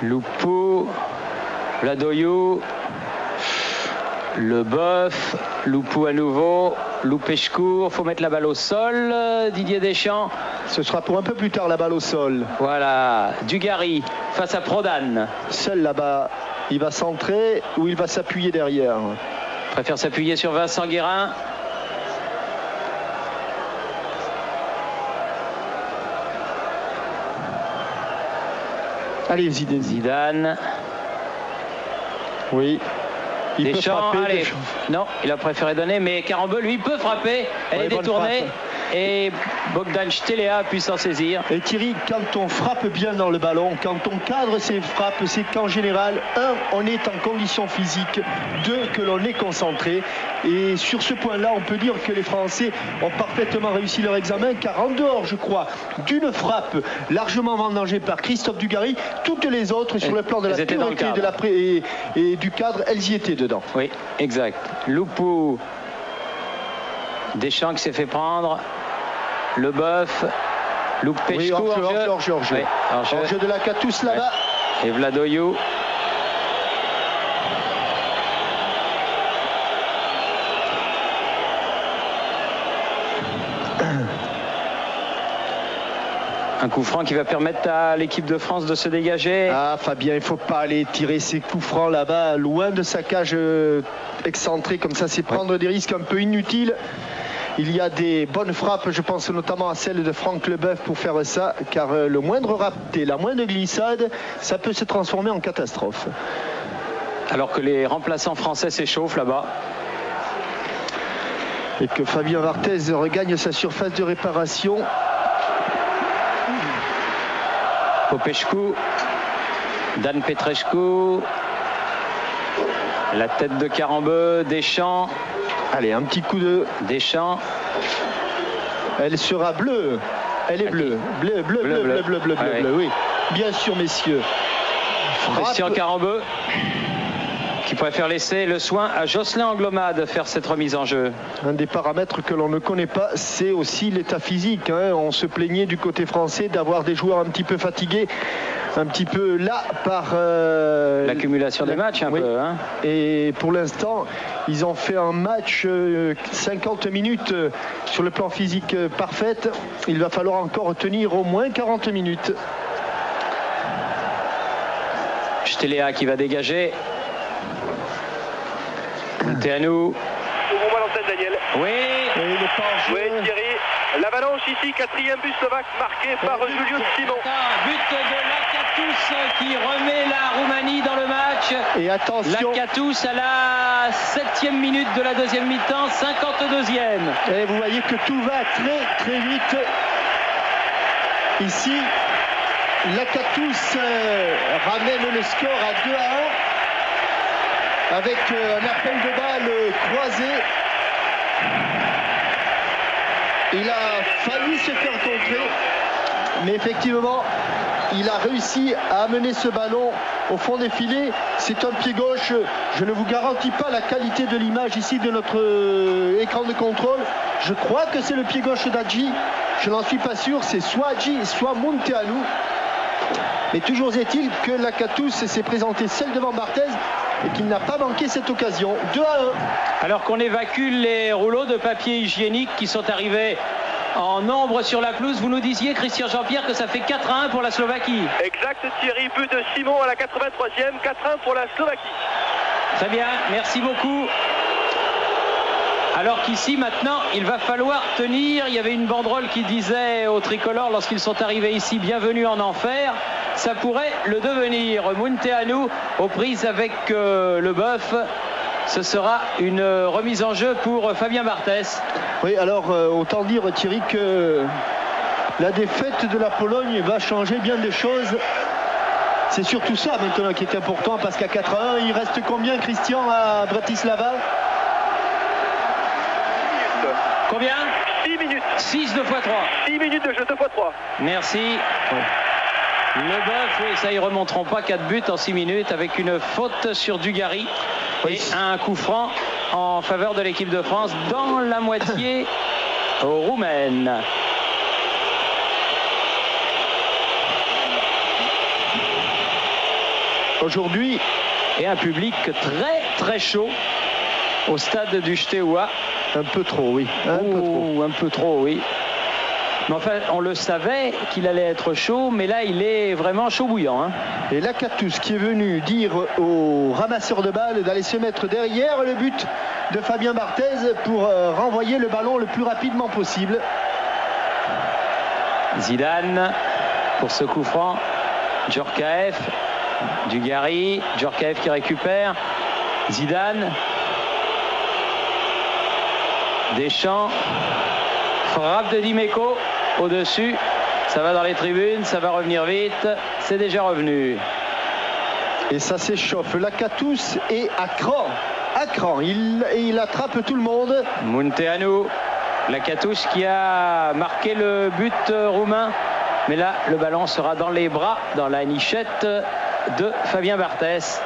Loupou, Vladoiu, le boeuf, Loupou à nouveau. Loupescu, il faut mettre la balle au sol, Didier Deschamps. Ce sera pour un peu plus tard la balle au sol. Voilà, Dugarry face à Prodan. Seul là-bas, il va centrer ou il va s'appuyer derrière. Préfère s'appuyer sur Vincent Guérin. Allez, Zidane. Oui. Il Deschamps, peut frapper, allez. Non, il a préféré donner, mais Carambeu, lui, peut frapper. Elle est détournée. Et Bogdan Štelea a pu s'en saisir. Et Thierry, quand on frappe bien dans le ballon, quand on cadre ses frappes, c'est qu'en général, on est en condition physique, que l'on est concentré. Et sur ce point-là, on peut dire que les Français ont parfaitement réussi leur examen, car en dehors, je crois, d'une frappe largement vendangée par Christophe Dugarry, toutes les autres, sur le plan de la pureté et du cadre, elles y étaient dedans. Oui, exact. Loupou, Deschamps qui s'est fait prendre, Leboeuf, Loupechko, hors-jeu de Lakatos là-bas. Et Vladoyou. Un coup franc qui va permettre à l'équipe de France de se dégager. Ah Fabien, il ne faut pas aller tirer ses coups francs là-bas, loin de sa cage excentrée comme ça, c'est prendre des risques un peu inutiles. Il y a des bonnes frappes, je pense notamment à celle de Franck Leboeuf pour faire ça, car le moindre raté, la moindre glissade, ça peut se transformer en catastrophe. Alors que les remplaçants français s'échauffent là-bas. Et que Fabien Barthez regagne sa surface de réparation. Popescu, Dan Petrescu, la tête de Carambeu, Deschamps. Allez, un petit coup de Deschamps. Elle sera bleue. Elle est bleue. Bleu, oui. Bien sûr, messieurs. Christian Carambeu qui préfère laisser le soin à Jocelyn Angloma de faire cette remise en jeu. Un des paramètres que l'on ne connaît pas, c'est aussi l'état physique. On se plaignait du côté français d'avoir des joueurs un petit peu fatigués, un petit peu là par l'accumulation des matchs un peu. Hein. Et pour l'instant, ils ont fait un match 50 minutes sur le plan physique parfaite. Il va falloir encore tenir au moins 40 minutes. Štelea qui va dégager. Théanou. Ouvre-moi l'antenne, Daniel. Oui. Oui, Thierry. L'Avalanche ici, 4e but slovaque marqué par Julio Simon. But de Lakatos qui remet la Roumanie dans le match. Et attention. Lakatos à la 7e minute de la deuxième mi-temps, 52e. Et vous voyez que tout va très très vite. Ici, Lakatos ramène le score à 2-1. Avec un appel de balle croisé. Il a failli se faire contrer, mais effectivement, il a réussi à amener ce ballon au fond des filets. C'est un pied gauche. Je ne vous garantis pas la qualité de l'image ici de notre écran de contrôle. Je crois que c'est le pied gauche d'Adji. Je n'en suis pas sûr. C'est soit Adji, soit Munteanu. Mais toujours est-il que Lakatos s'est présenté seul devant Barthez et qu'il n'a pas manqué cette occasion. 2-1. Alors qu'on évacue les rouleaux de papier hygiénique qui sont arrivés en nombre sur la pelouse, vous nous disiez, Christian Jean-Pierre, que ça fait 4-1 pour la Slovaquie. Exact, Thierry. But de Simon à la 83e. 4-1 pour la Slovaquie. Très bien, merci beaucoup. Alors qu'ici, maintenant, il va falloir tenir. Il y avait une banderole qui disait aux tricolores, lorsqu'ils sont arrivés ici, bienvenue en enfer. Ça pourrait le devenir. Munteanu aux prises avec Leboeuf. Ce sera une remise en jeu pour Fabien Barthez. Oui, alors autant dire, Thierry, que la défaite de la Pologne va changer bien des choses. C'est surtout ça maintenant qui est important, parce qu'à 4-1, il reste combien, Christian, à Bratislava? Combien? 6 minutes. 6 2 x 3. 6 minutes de jeu 2 x 3. Merci. Leboeuf, oui, ça, ils remonteront pas 4 buts en 6 minutes avec une faute sur Dugarry et un coup franc en faveur de l'équipe de France dans la moitié roumaine. Aujourd'hui, et un public très très chaud au stade du Steaua. Un peu trop, oui. Un peu trop, oui. Mais enfin, on le savait qu'il allait être chaud, mais là, il est vraiment chaud bouillant. Hein. Et Lakatos qui est venu dire au ramasseur de balles d'aller se mettre derrière le but de Fabien Barthez pour renvoyer le ballon le plus rapidement possible. Zidane pour ce coup franc. Djorkaeff, Dugarry, Djorkaeff qui récupère. Zidane. Deschamps. Frappe de Dimeco. au-dessus. Ça va dans les tribunes, ça va revenir vite. C'est déjà revenu. Et ça s'échauffe. Lakatos est à cran. À cran. Il attrape tout le monde. Munteanu. Lakatos qui a marqué le but roumain. Mais là, le ballon sera dans les bras, dans la nichette de Fabien Barthès.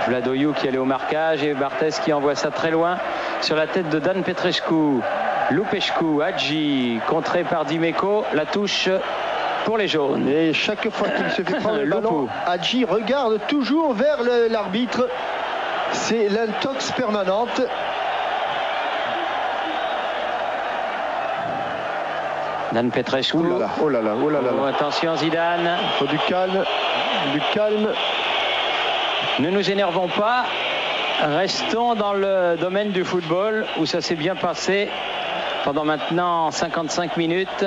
Vladoiu qui allait au marquage et Barthès qui envoie ça très loin sur la tête de Dan Petrescu. Lupescu, Hadji, contré par Dimeco, la touche pour les jaunes. Et chaque fois qu'il se fait prendre le ballon, Hadji regarde toujours vers l'arbitre. C'est l'intox permanente. Dan Petrescu. Oh là là, oh là là, oh là là. Oh, attention Zidane. Il faut du calme, du calme. Ne nous énervons pas. Restons dans le domaine du football où ça s'est bien passé pendant maintenant 55 minutes.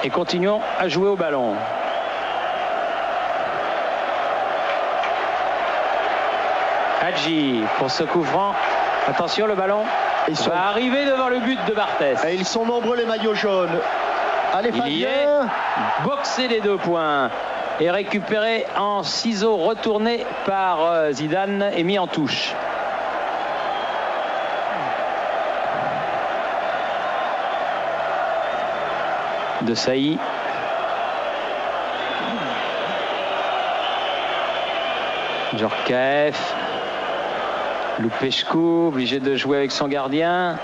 Et continuons à jouer au ballon. Hadji pour ce coup franc. Attention, le ballon va arriver devant le but de Barthès. Et ils sont nombreux les maillots jaunes. Allez Fabien. Il y est. Boxer les 2 points. Et récupéré en ciseaux retourné par Zidane et mis en touche. De Sailly. Djorkaeff. Lupescu, obligé de jouer avec son gardien.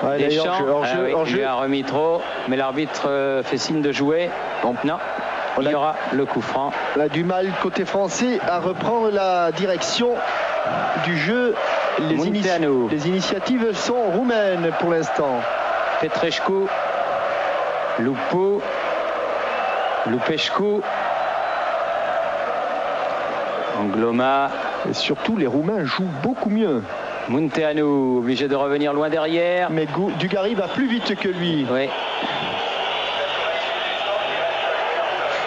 Ouais, Deschamps, il lui a remis trop, mais l'arbitre fait signe de jouer. Donc non, il y aura le coup franc. On a du mal côté français à reprendre la direction du jeu. Les initiatives sont roumaines pour l'instant. Petrescu, Lupu, Lupescu, Angloma. Et surtout, les Roumains jouent beaucoup mieux. Munteanu, obligé de revenir loin derrière. Mais Dugarry va plus vite que lui. Oui.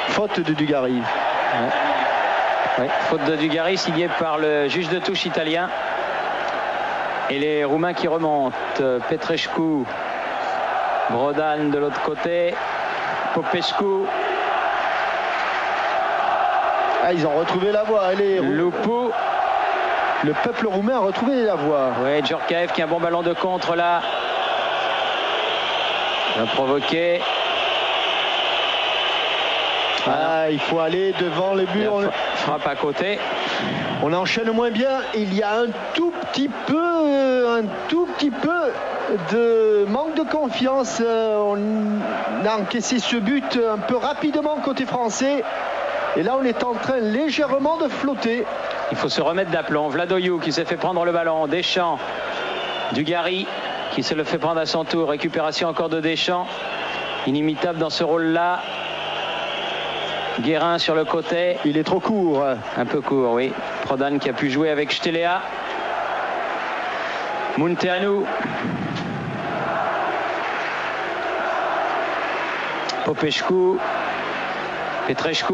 Faute de Dugarry. Ouais. Oui, faute de Dugarry signée par le juge de touche italien. Et les Roumains qui remontent. Petrescu, Brodan de l'autre côté, Popescu. Ah, ils ont retrouvé la voie. Lupu. Le peuple roumain a retrouvé la voie. Oui, Djorkaeff qui a un bon ballon de contre là. Il va provoquer. Ah, il faut aller devant le but. Frappe à côté. On enchaîne moins bien. Il y a un tout petit peu de manque de confiance. On a encaissé ce but un peu rapidement côté français. Et là, on est en train légèrement de flotter. Il faut se remettre d'aplomb. Vladoiu qui s'est fait prendre le ballon. Deschamps. Dugarry qui se le fait prendre à son tour. Récupération encore de Deschamps. Inimitable dans ce rôle-là. Guérin sur le côté. Il est trop court. Un peu court, oui. Prodan qui a pu jouer avec Stelea. Munteanu. Popescu. Petrescu.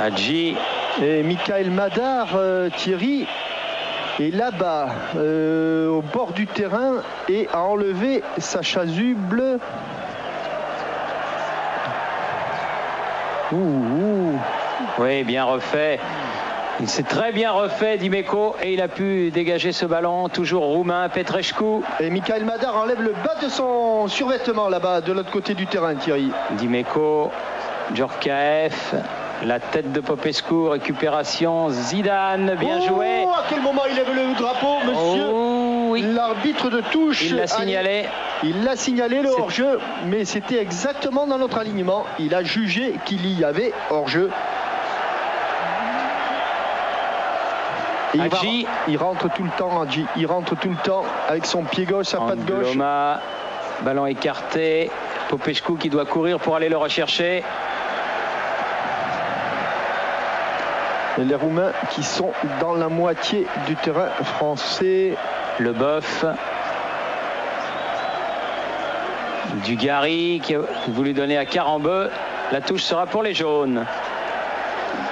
Hadji. Et Michael Madar, Thierry, est là-bas, au bord du terrain, et a enlevé sa chasuble. Oui, bien refait. Il s'est très bien refait, Dimeco, et il a pu dégager ce ballon, toujours roumain, Petrescu. Et Michael Madar enlève le bas de son survêtement là-bas, de l'autre côté du terrain, Thierry. Dimeco, Djorkaeff, la tête de Popescu, récupération, Zidane, bien joué. À quel moment il lève le drapeau, monsieur? Oui. L'arbitre de touche. Il l'a signalé. Il l'a signalé, le hors-jeu, mais c'était exactement dans notre alignement. Il a jugé qu'il y avait hors-jeu. Il rentre tout le temps, Hadji. Il rentre tout le temps avec son pied gauche, sa patte gauche. Ballon écarté. Popescu qui doit courir pour aller le rechercher. Et les Roumains qui sont dans la moitié du terrain français. Le Boeuf. Dugarry qui a voulu donner à Carambeu. La touche sera pour les jaunes.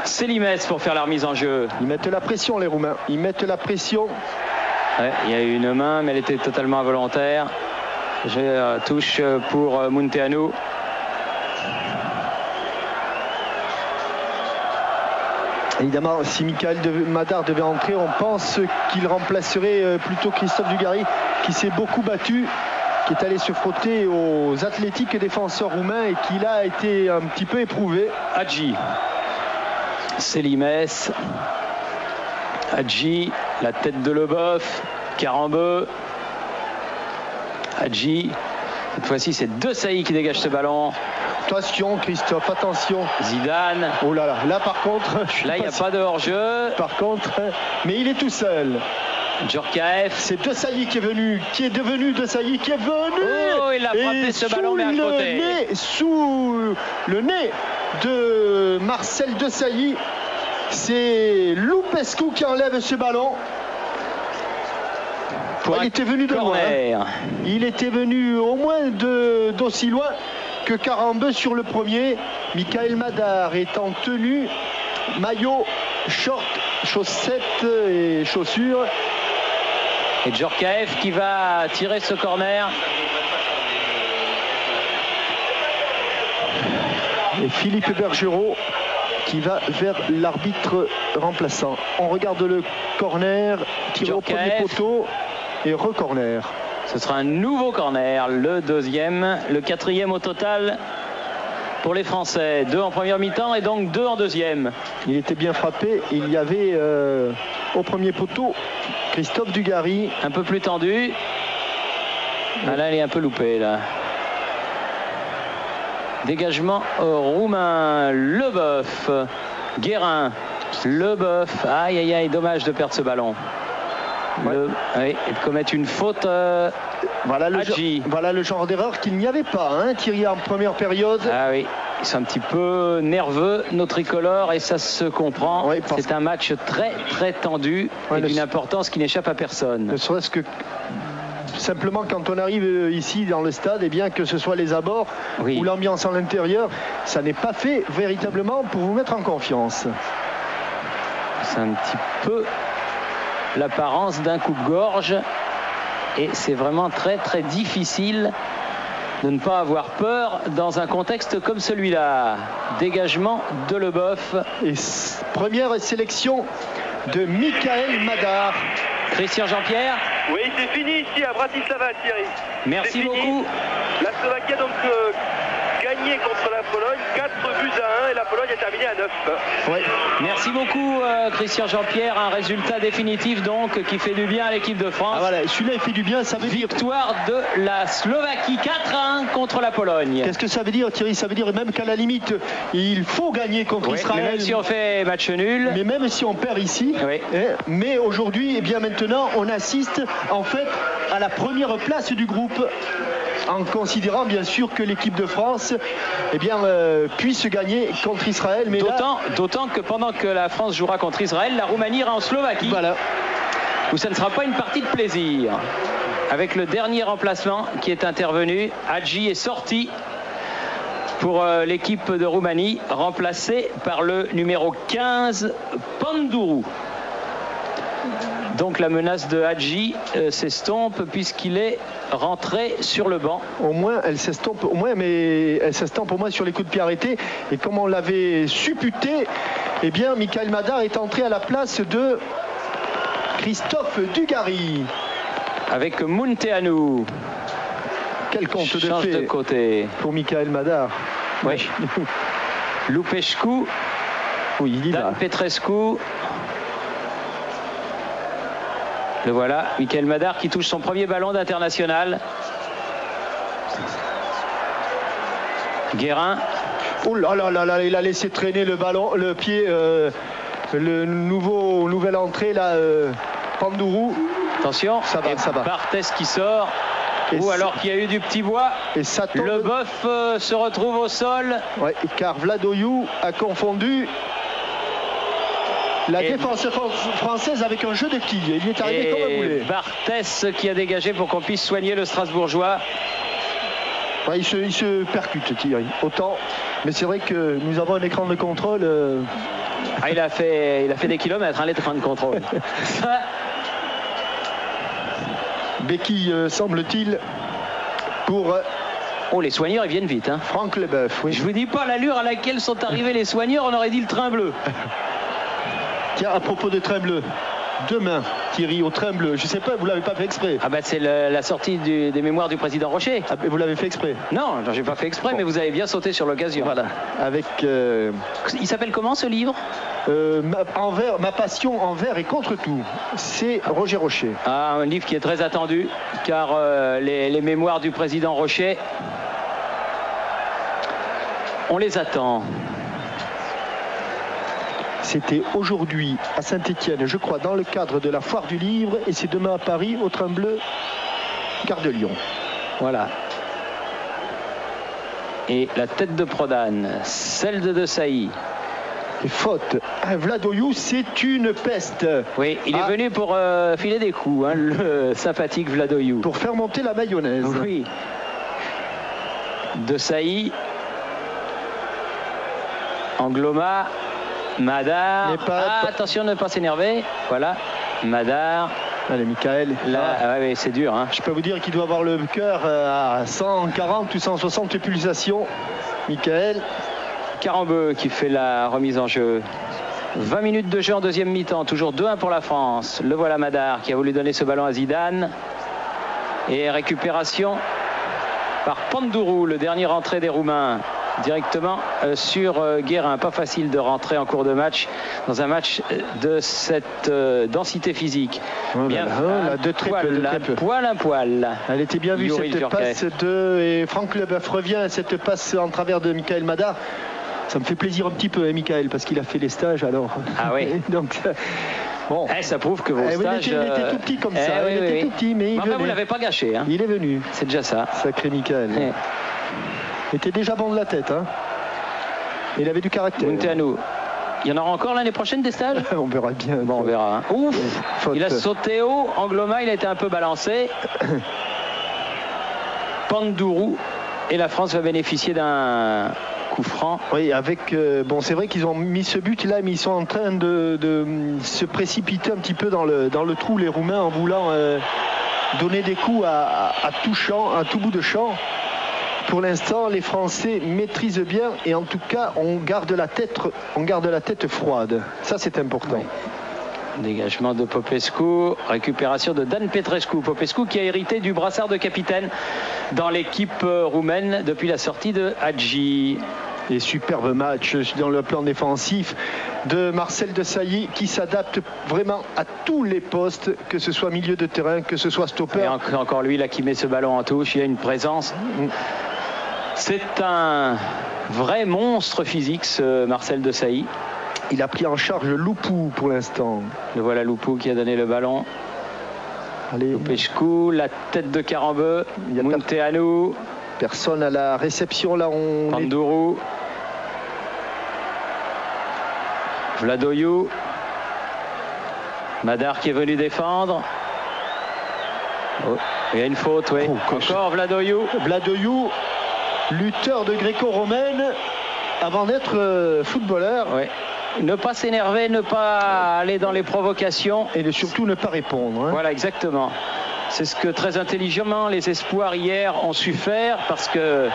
Célimès pour faire la remise en jeu. Ils mettent la pression, les Roumains. Ils mettent la pression. Ouais, il y a eu une main, mais elle était totalement involontaire. Touche pour Munteanu. Évidemment, si Michael Madar devait entrer, on pense qu'il remplacerait plutôt Christophe Dugarry, qui s'est beaucoup battu, qui est allé se frotter aux athlétiques défenseurs roumains et qui là a été un petit peu éprouvé. Hadji. Célimès. Hadji, la tête de Leboeuf. Karambeu. Hadji. Cette fois-ci, c'est De Sailly qui dégage ce ballon. Attention, Christophe, attention. Zidane. Oh là là, là par contre... Là, il n'y a pas de hors-jeu. Par contre, mais il est tout seul. Djorkaeff. C'est De Sailly qui est venu, qui est devenu De Sailly, qui est venu. Oh, il a frappé ce ballon, mais à côté. Sous le nez de Marcel De Sailly, c'est Lupescu qui enlève ce ballon. Il était venu de loin. Hein. Il était venu au moins d'aussi loin que Karambeu sur le premier. Michael Madar est en tenue, maillot, short, chaussettes et chaussures. Et Djorkaeff qui va tirer ce corner. Et Philippe Bergerot qui va vers l'arbitre remplaçant. On regarde le corner, tiré au premier poteau et re-corner. Ce sera un nouveau corner, le deuxième, le quatrième au total pour les Français. 2 en première mi-temps et donc 2 en deuxième. Il était bien frappé. Il y avait au premier poteau Christophe Dugarry. Un peu plus tendu. Ah là, il est un peu loupé là. Dégagement roumain. Leboeuf. Guérin. Leboeuf. Aïe aïe aïe, dommage de perdre ce ballon. Oui, et de commettre une faute. Voilà le genre d'erreur qu'il n'y avait pas, hein, Thierry, en première période. Ah oui, ils sont un petit peu nerveux, nos tricolores, et ça se comprend. Oui, c'est un match très très tendu et d'une importance qui n'échappe à personne. Ne serait-ce que simplement quand on arrive ici dans le stade, et bien que ce soit les abords ou l'ambiance en l'intérieur, ça n'est pas fait véritablement pour vous mettre en confiance. C'est un petit peu l'apparence d'un coupe-gorge et c'est vraiment très très difficile de ne pas avoir peur dans un contexte comme celui-là. Dégagement de Leboeuf. Et première sélection de Michael Madar. Christian Jean-Pierre. Oui, c'est fini ici à Bratislava, Thierry. Merci beaucoup. La Slovaquie a donc gagné contre la Pologne, 4-1 et la Pologne est terminée à 9. Ouais. Merci beaucoup Christian Jean-Pierre, un résultat définitif donc qui fait du bien à l'équipe de France. Ah voilà, celui-là il fait du bien, ça veut dire victoire de la Slovaquie 4-1 contre la Pologne. Qu'est-ce que ça veut dire, Thierry? Ça veut dire même qu'à la limite il faut gagner contre Israël. Même si on fait match nul. Mais même si on perd ici. Mais aujourd'hui, et bien maintenant, on assiste en fait à la première place du groupe, en considérant bien sûr que l'équipe de France puisse gagner contre Israël. Mais d'autant que pendant que la France jouera contre Israël, la Roumanie ira en Slovaquie. Voilà. Où ça ne sera pas une partie de plaisir. Avec le dernier remplacement qui est intervenu, Hadji est sorti pour l'équipe de Roumanie, remplacé par le numéro 15, Panduru. Donc la menace de Hadji s'estompe puisqu'il est rentré sur le banc. Au moins elle s'estompe, mais elle s'estompe au moins sur les coups de pied arrêtés. Et comme on l'avait supputé, eh bien Michael Madar est entré à la place de Christophe Dugarry. Avec Munteanu. Quel compte de fait de côté pour Michael Madar. Oui. Lupescu. Oui, il y va. Petrescu. Le voilà, Michael Madar qui touche son premier ballon d'international. Guérin. Oh là là là là, il a laissé traîner le ballon, le pied, nouvelle entrée là, Panduru. Attention, ça va. Barthès qui sort. Ou alors qu'il y a eu du petit bois. Et ça tombe. Leboeuf se retrouve au sol. Ouais, car Vladoiu a confondu la défense française avec un jeu de quilles. Il est arrivé comme un boulet. Barthès qui a dégagé pour qu'on puisse soigner le Strasbourgeois. Ouais, il se percute, Thierry. Autant. Mais c'est vrai que nous avons un écran de contrôle Ah, il a fait des kilomètres, hein, les trains de contrôle. Béquille, semble-t-il, pour Oh, les soigneurs, ils viennent vite. Hein. Franck Leboeuf. Oui. Je vous dis pas l'allure à laquelle sont arrivés les soigneurs, on aurait dit le train bleu. Tiens, à propos de train bleu, demain, Thierry, au train bleu, je sais pas, vous l'avez pas fait exprès. Ah bah c'est la sortie des mémoires du président Rocher. Ah, vous l'avez fait exprès. Non, j'ai pas fait exprès, mais vous avez bien sauté sur l'occasion. Voilà, avec... Il s'appelle comment ce livre? Ma passion envers et contre tout. C'est Roger Rocher. Ah, un livre qui est très attendu, car les mémoires du président Rocher, on les attend. C'était aujourd'hui à Saint-Étienne, je crois, dans le cadre de la foire du livre, et c'est demain à Paris, au train bleu, gare de Lyon. Voilà. Et la tête de Prodane, celle de Sailly. Et faute. Vladoyou, c'est une peste. Oui, il est venu pour filer des coups, hein, le sympathique Vladoyou. Pour faire monter la mayonnaise. Oui. De Sailly. Angloma. Madar. Attention de ne pas s'énerver. Voilà. Madar. Allez, Michael. Là, ouais, c'est dur. Hein. Je peux vous dire qu'il doit avoir le cœur à 140 ou 160 pulsations. Michael. Carambeu qui fait la remise en jeu. 20 minutes de jeu en deuxième mi-temps. Toujours 2-1 pour la France. Le voilà Madar qui a voulu donner ce ballon à Zidane. Et récupération par Pandourou, le dernier rentré des Roumains. Directement sur Guérin. Pas facile de rentrer en cours de match dans un match de cette densité physique. Oh bien, un poil. Elle était bien vue cette passe et Franck Leboeuf revient. Cette passe en travers de Michael Madar. Ça me fait plaisir un petit peu, hein, Michael, parce qu'il a fait les stages alors. Ah oui. Donc, bon. Ça prouve que vos stages... Il était tout petit comme ça. Il était tout petit, mais il venait. Vous ne l'avez pas gâché. Hein. Il est venu. C'est déjà ça. Sacré Michael. Il était déjà bon de la tête. Hein. Il avait du caractère. Munteanu. Il y en aura encore l'année prochaine des stages? On verra bien. Bon, on verra. Hein. Ouf. Il a sauté haut. Angloma, il a été un peu balancé. Pandourou. Et la France va bénéficier d'un coup franc. Oui, avec... bon, c'est vrai qu'ils ont mis ce but là, mais ils sont en train de se précipiter un petit peu dans le trou, les Roumains, en voulant donner des coups à tout champ, à tout bout de champ. Pour l'instant, les Français maîtrisent bien et en tout cas, on garde la tête froide. Ça, c'est important. Oui. Dégagement de Popescu, récupération de Dan Petrescu. Popescu qui a hérité du brassard de capitaine dans l'équipe roumaine depuis la sortie de Hadji. Et superbe match dans le plan défensif de Marcel Desailly qui s'adapte vraiment à tous les postes, que ce soit milieu de terrain, que ce soit stopper. Et encore lui là qui met ce ballon en touche, il a une présence. C'est un vrai monstre physique, ce Marcel Desailly. Il a pris en charge Loupou pour l'instant. Le voilà Loupou qui a donné le ballon. Allez. Pescu, la tête de Carambeu, Munteanu. Personne à la réception là. Pandourou. Vladoyou. Madar qui est venu défendre. Oh, il y a une faute, oui. Encore Vladoyou. Vladoyou, lutteur de gréco-romaine avant d'être footballeur. Oui. Ne pas s'énerver, ne pas aller dans les provocations. Et surtout ne pas répondre. Hein. Voilà, exactement. C'est ce que très intelligemment les espoirs hier ont su faire parce que...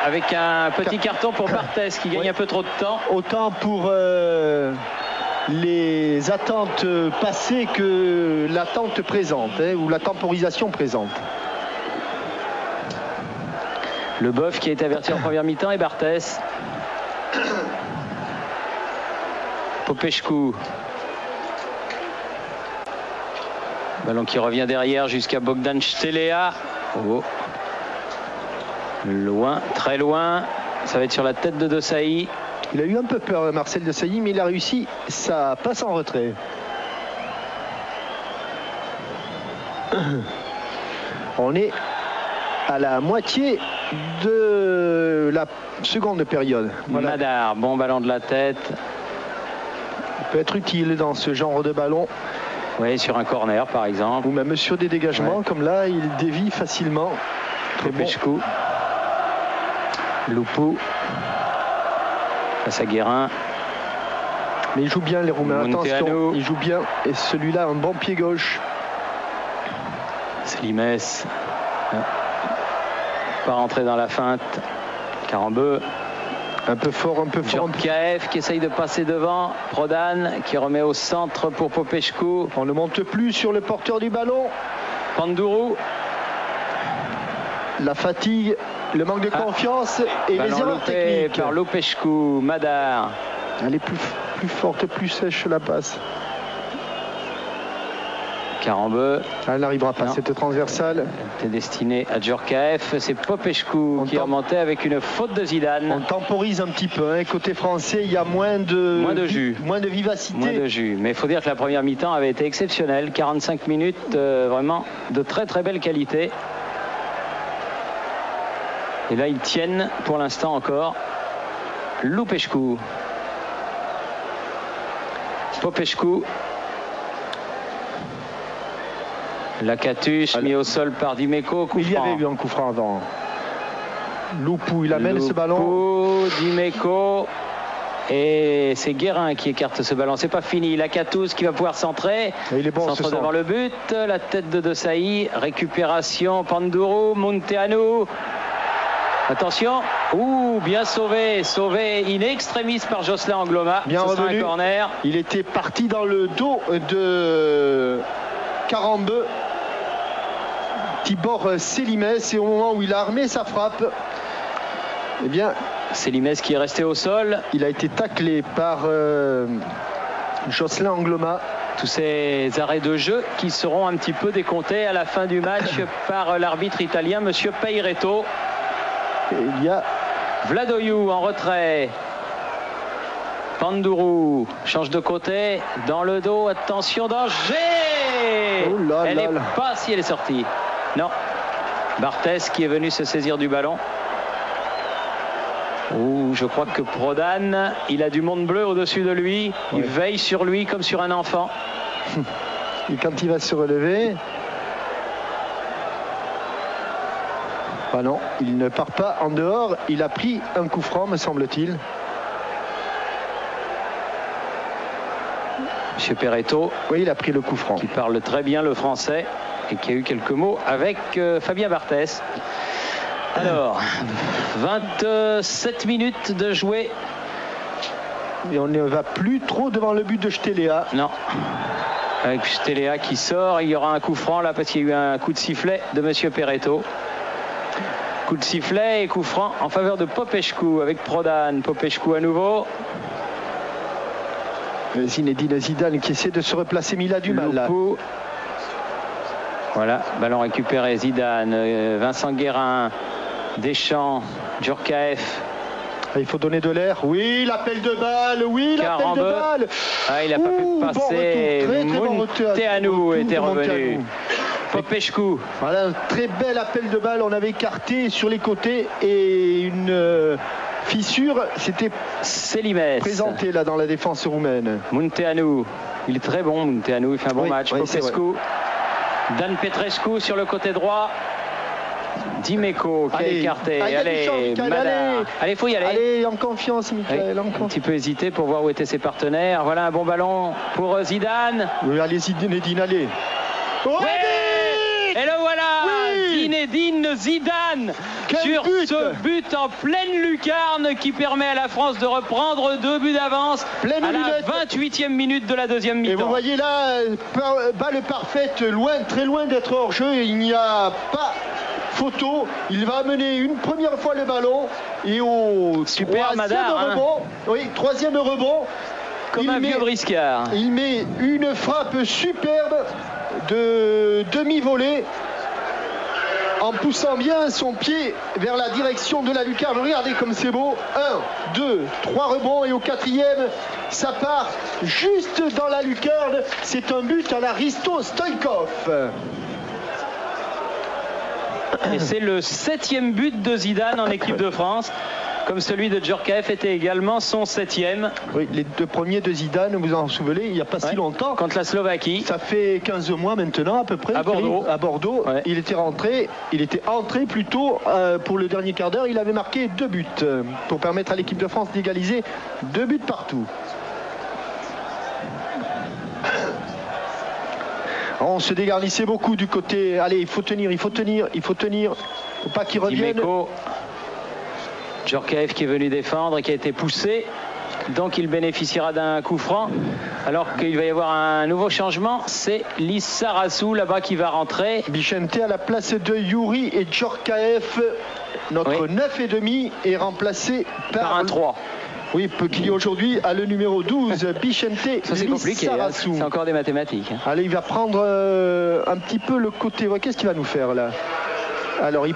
avec un petit carton pour Barthès qui gagne un peu trop de temps. Autant pour les attentes passées que l'attente présente, hein, ou la temporisation présente. Le Boeuf qui a été averti en première mi-temps et Barthès. Popescu. Ballon qui revient derrière jusqu'à Bogdan Stelea. Oh. Loin, très loin. Ça va être sur la tête de Desailly. Il a eu un peu peur, Marcel Desailly, mais il a réussi. Ça passe en retrait. On est à la moitié de la seconde période. Voilà. Madar, bon ballon de la tête. Il peut être utile dans ce genre de ballon. Oui, sur un corner par exemple. Ou même sur des dégagements, comme là, il dévie facilement. Très bon. Loupou. Face à Guérin. Mais ils jouent bien les Roumains, Munteanu. attention, ils jouent bien. Et celui-là, un bon pied gauche. Selimes. Pas rentré dans la feinte. Carambeu. Un peu fort, un peu fort. Djorkaeff qui essaye de passer devant. Prodan qui remet au centre pour Popescu. On ne monte plus sur le porteur du ballon. Pandourou. La fatigue, le manque de confiance et les Ballon erreurs loupé techniques. par Lopescu. Madar. Elle est plus forte, plus sèche la passe. Carambeu. Elle n'arrivera pas, Non. cette transversale. C'était destiné à Djorkaeff. C'est Popescu qui est remonté avec une faute de On Zidane. temporise un petit peu. Hein. Côté français, il y a moins de jus. moins de vivacité. Moins de jus. Mais il faut dire que la première mi-temps avait été exceptionnelle. 45 minutes, vraiment de très très belle qualité. Et là, ils tiennent pour l'instant encore. Lupescu. Popescu. Lakatus mis au sol par Dimeco. Il y avait eu un coup franc avant. Loupou, il amène ce ballon. Dimeco. Et c'est Guérin qui écarte ce ballon. C'est pas fini. Lakatus qui va pouvoir centrer. Et il est bon, Centre ce devant le but. La tête de Desailly. Récupération. Pandourou. Munteanu. Attention. Ouh, bien sauvé. Sauvé in extremis par Jocelyn Angloma. Bien Ce sera revenu. un corner. Il était parti dans le dos de Carambeu. Tibor Selimes, et au moment où il a armé sa frappe, eh bien, Selimes qui est resté au sol. il a été taclé par Jocelyn Angloma. Tous ces arrêts de jeu qui seront un petit peu décomptés à la fin du match par l'arbitre italien, monsieur Peiretto. Et il y a Vladoiu en retrait. Pandourou change de côté, dans le dos, attention, danger. Oh là Elle là n'est là. pas si elle est sortie. Non. Barthès qui est venu se saisir du ballon. Ouh, je crois que Prodan, il a du monde bleu au-dessus de lui. Il veille sur lui comme sur un enfant. et quand il va se relever. Ah non, il ne part pas en dehors. Il a pris un coup franc, me semble-t-il. Monsieur Peiretto, Oui, il a pris le coup franc. qui parle très bien le français et qui a eu quelques mots avec Fabien Barthès. Alors, 27 minutes de jouer. Et on ne va plus trop devant le but de Steléa. Non. Avec Steléa qui sort, il y aura un coup franc là parce qu'il y a eu un coup de sifflet de monsieur Peiretto. Coup de sifflet et coup franc en faveur de Popescu avec Prodan. Popescu à nouveau. Zinedine Zidane qui essaie de se replacer, mais il a du mal là. Loupou. Voilà, ballon récupéré, Zidane, Vincent Guérin, Deschamps, Djorkaeff. Il faut donner de l'air. Oui, l'appel de balle. Oui, l'appel de Carambeu. balle. Ah, il n'a pas pu Ouh, bon passer. retour, très, très bon retour. Munteanu Retour était de revenu. Munteanu. Popescu. Voilà, un très bel appel de balle. On avait écarté sur les côtés et une fissure s'était Selimes. présentée là dans la défense roumaine. Munteanu. Il est très bon, Munteanu. Il fait un bon Oui, match. oui, c'est Popescu. Dan Petrescu sur le côté droit. Dimeco qui a Allez, écarté. il y a du champ, Michael, Madar. Allez, faut y aller. Allez, en confiance, Michael. Oui, un petit peu hésité pour voir où étaient ses partenaires. Voilà un bon ballon pour Zidane. Oui, allez, Zinedine, allez. Oui, et le voilà, Oui. Zinedine Zidane Quel sur but. ce but en pleine lucarne qui permet à la France de reprendre 2 buts d'avance Pleine à la lunette. 28e minute de la deuxième Et mi-temps. vous voyez là, balle parfaite, loin, très loin d'être hors jeu. Il n'y a pas photo. Il va amener une première fois le ballon et au Super, troisième Madar, hein. rebond. Oui, troisième rebond. Comme un vieux briscard. Il met une frappe superbe de demi-volée en poussant bien son pied vers la direction de la lucarne. Regardez comme c'est beau. 1, 2, 3 rebonds et au quatrième, ça part juste dans la lucarne. C'est un but à la Risto Stoïkov. Et c'est le 7e but de Zidane en équipe de France. Comme celui de Djorkaeff était également son 7e. Oui, les deux premiers de Zidane, vous en souvenez, il n'y a pas si longtemps. Contre la Slovaquie. Ça fait 15 mois maintenant à peu près. À Bordeaux. À Bordeaux. Ouais. Il était entré plutôt pour le dernier quart d'heure. Il avait marqué 2 buts pour permettre à l'équipe de France d'égaliser 2 buts partout. On se dégarnissait beaucoup du côté. Allez, il faut tenir, il faut tenir, il faut tenir. Faut pas qu'il revienne. Dimeco. Djorkaeff qui est venu défendre et qui a été poussé. Donc il bénéficiera d'un coup franc. Alors qu'il va y avoir un nouveau changement. C'est Lissarasu là-bas qui va rentrer. Bichente à la place de Yuri et Djorkaeff. Notre 9,5 est remplacé par un 3. Oui, qui aujourd'hui a le numéro 12, Bichente. Ça c'est compliqué, hein. C'est encore des mathématiques. Hein. Allez, il va prendre un petit peu le côté. Qu'est-ce qu'il va nous faire là? Alors il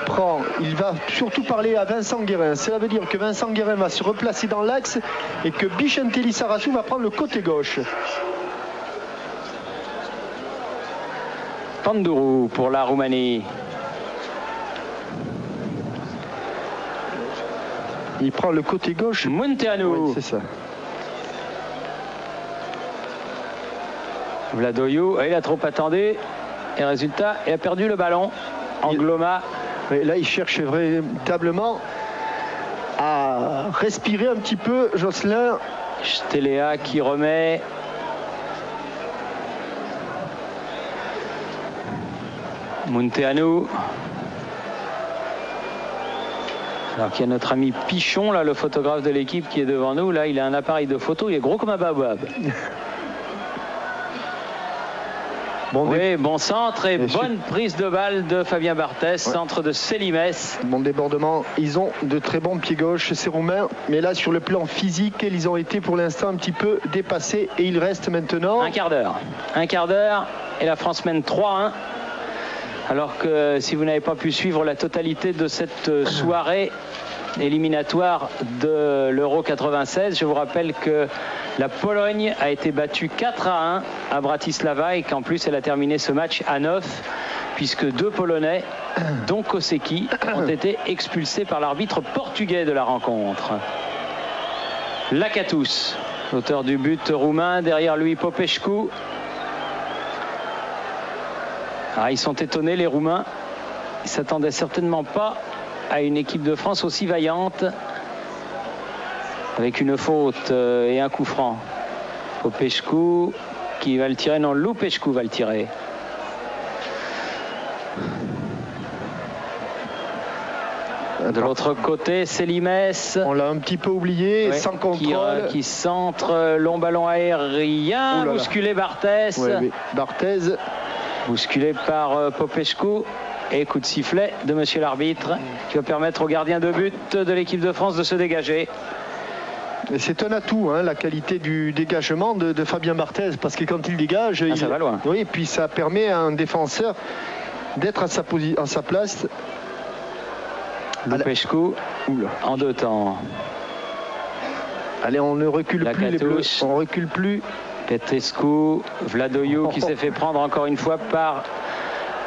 va surtout parler à Vincent Guérin. Cela veut dire que Vincent Guérin va se replacer dans l'axe et que Bichente Lissarasu va prendre le côté gauche. Panduru pour la Roumanie. Il prend le côté gauche. Munteanu. Oui, c'est ça. Vladoiu, il a trop attendu. Et résultat, il a perdu le ballon. Angloma. Et là, il cherche véritablement à respirer un petit peu, Jocelyn. Stelea qui remet. Munteanu. Alors qu'il y a notre ami Pichon, là, le photographe de l'équipe qui est devant nous. Là, il a un appareil de photo, il est gros comme un baobab. Bon centre et bonne prise de balle de Fabien Barthez, centre de Célimès. Bon débordement, ils ont de très bons pieds gauches ces Roumains, mais là sur le plan physique, ils ont été pour l'instant un petit peu dépassés et il reste maintenant... Un quart d'heure et la France mène 3-1. Alors que si vous n'avez pas pu suivre la totalité de cette soirée éliminatoire de l'Euro 96, je vous rappelle que la Pologne a été battue 4-1 à Bratislava et qu'en plus elle a terminé ce match à 9 puisque 2 Polonais, dont Kosecki, ont été expulsés par l'arbitre portugais de la rencontre. Lakatos, auteur du but roumain, derrière lui Popescu. Ils sont étonnés les Roumains, ils ne s'attendaient certainement pas à une équipe de France aussi vaillante. Avec une faute et un coup franc. Popescu qui va le tirer. Non, Lupescu va le tirer. De l'autre côté, Célimès. On l'a un petit peu oublié, sans contrôle. Qui centre, long ballon aérien. Bousculé Barthez. Barthez. Bousculé par Popescu. Et coup de sifflet de monsieur l'arbitre qui va permettre au gardien de but de l'équipe de France de se dégager. C'est un atout, hein, la qualité du dégagement de Fabien Barthez, parce que quand il dégage, ça va loin. Oui, et puis ça permet à un défenseur d'être à sa place. Lupescu en 2 temps. Allez, on ne recule plus les Bleus. On recule plus. Petrescu, Vladoiu qui s'est fait prendre encore une fois par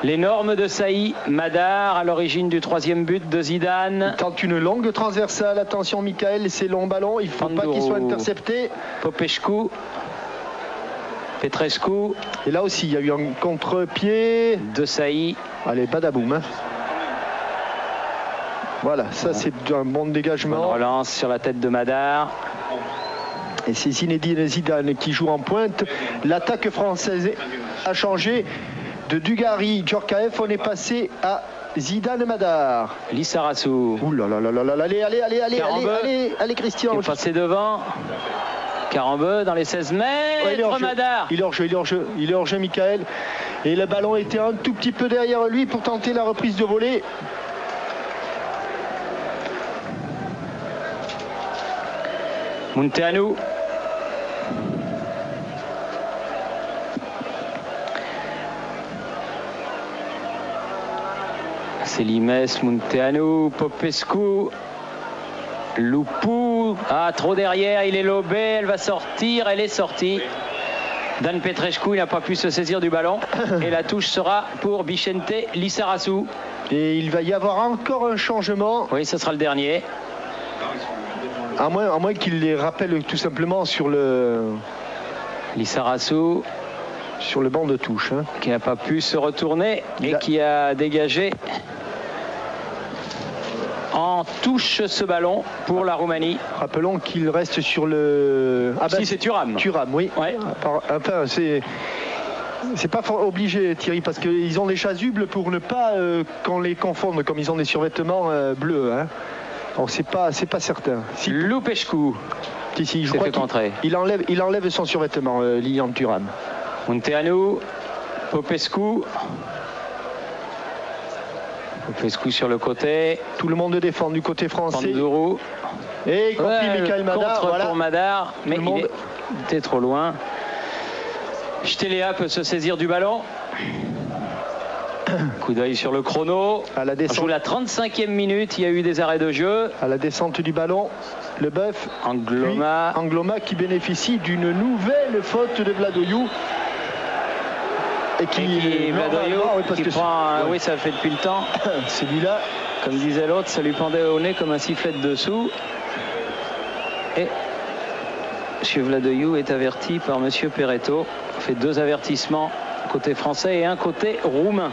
l'énorme de Saï. Madar à l'origine du 3e but de Zidane. Il tente une longue transversale. Attention Michael, c'est long ballon. Il ne faut pas qu'il soit intercepté. Popescu. Petrescu. Et là aussi, il y a eu un contre-pied. De Saï. Allez, badaboum. Voilà, ça c'est un bon dégagement. Bonne relance sur la tête de Madar. Et c'est Zinedine Zidane qui joue en pointe. L'attaque française a changé. De Dugarry, Djorkaeff, on est passé à Zidane Madar. Lissarasu. Ouh là là là là là, allez Christian. Il est passé devant. Carambeu dans les 16 mètres, Madar. Il est hors jeu, Michael. Et le ballon était un tout petit peu derrière lui pour tenter la reprise de volée. Munteanu. Célimès, Munteanu, Popescu, Lupu. Trop derrière, il est lobé, elle va sortir, elle est sortie. Dan Petrescu, il n'a pas pu se saisir du ballon. Et la touche sera pour Bichente Lissarasu. Et il va y avoir encore un changement. Oui, ce sera le dernier. À moins qu'il les rappelle tout simplement sur le... Lissarasu. Sur le banc de touche. Hein. Qui n'a pas pu se retourner et qui a dégagé en touche ce ballon pour la Roumanie. Rappelons qu'il reste sur le... Si, c'est Thuram. Thuram, oui. Ouais. Enfin, c'est... C'est pas obligé, Thierry, parce qu'ils ont des chasubles pour ne pas qu'on les confonde, comme ils ont des survêtements bleus. Hein. Alors c'est pas certain. Si... Lupescu. Si, je crois qu'il enlève son survêtement, Lilian Thuram. Munteanu, Popescu. Popescu sur le côté. Tout le monde défend du côté français. Panduru. Et y compris Michael Madar. Contre voilà. pour Madar, mais il était trop loin. Stelea peut se saisir du ballon. Coup d'œil sur le chrono. À la descente. On joue la 35e minute, il y a eu des arrêts de jeu. À la descente du ballon, le bœuf. Angloma qui bénéficie d'une nouvelle faute de Vladoyou. Et qui prend. Oui, ça fait depuis le temps. Celui-là. Comme disait l'autre, ça lui pendait au nez comme un sifflet de dessous. Et M. Vladoyou est averti par M. Perretto. Il fait 2 avertissements côté français et un côté roumain.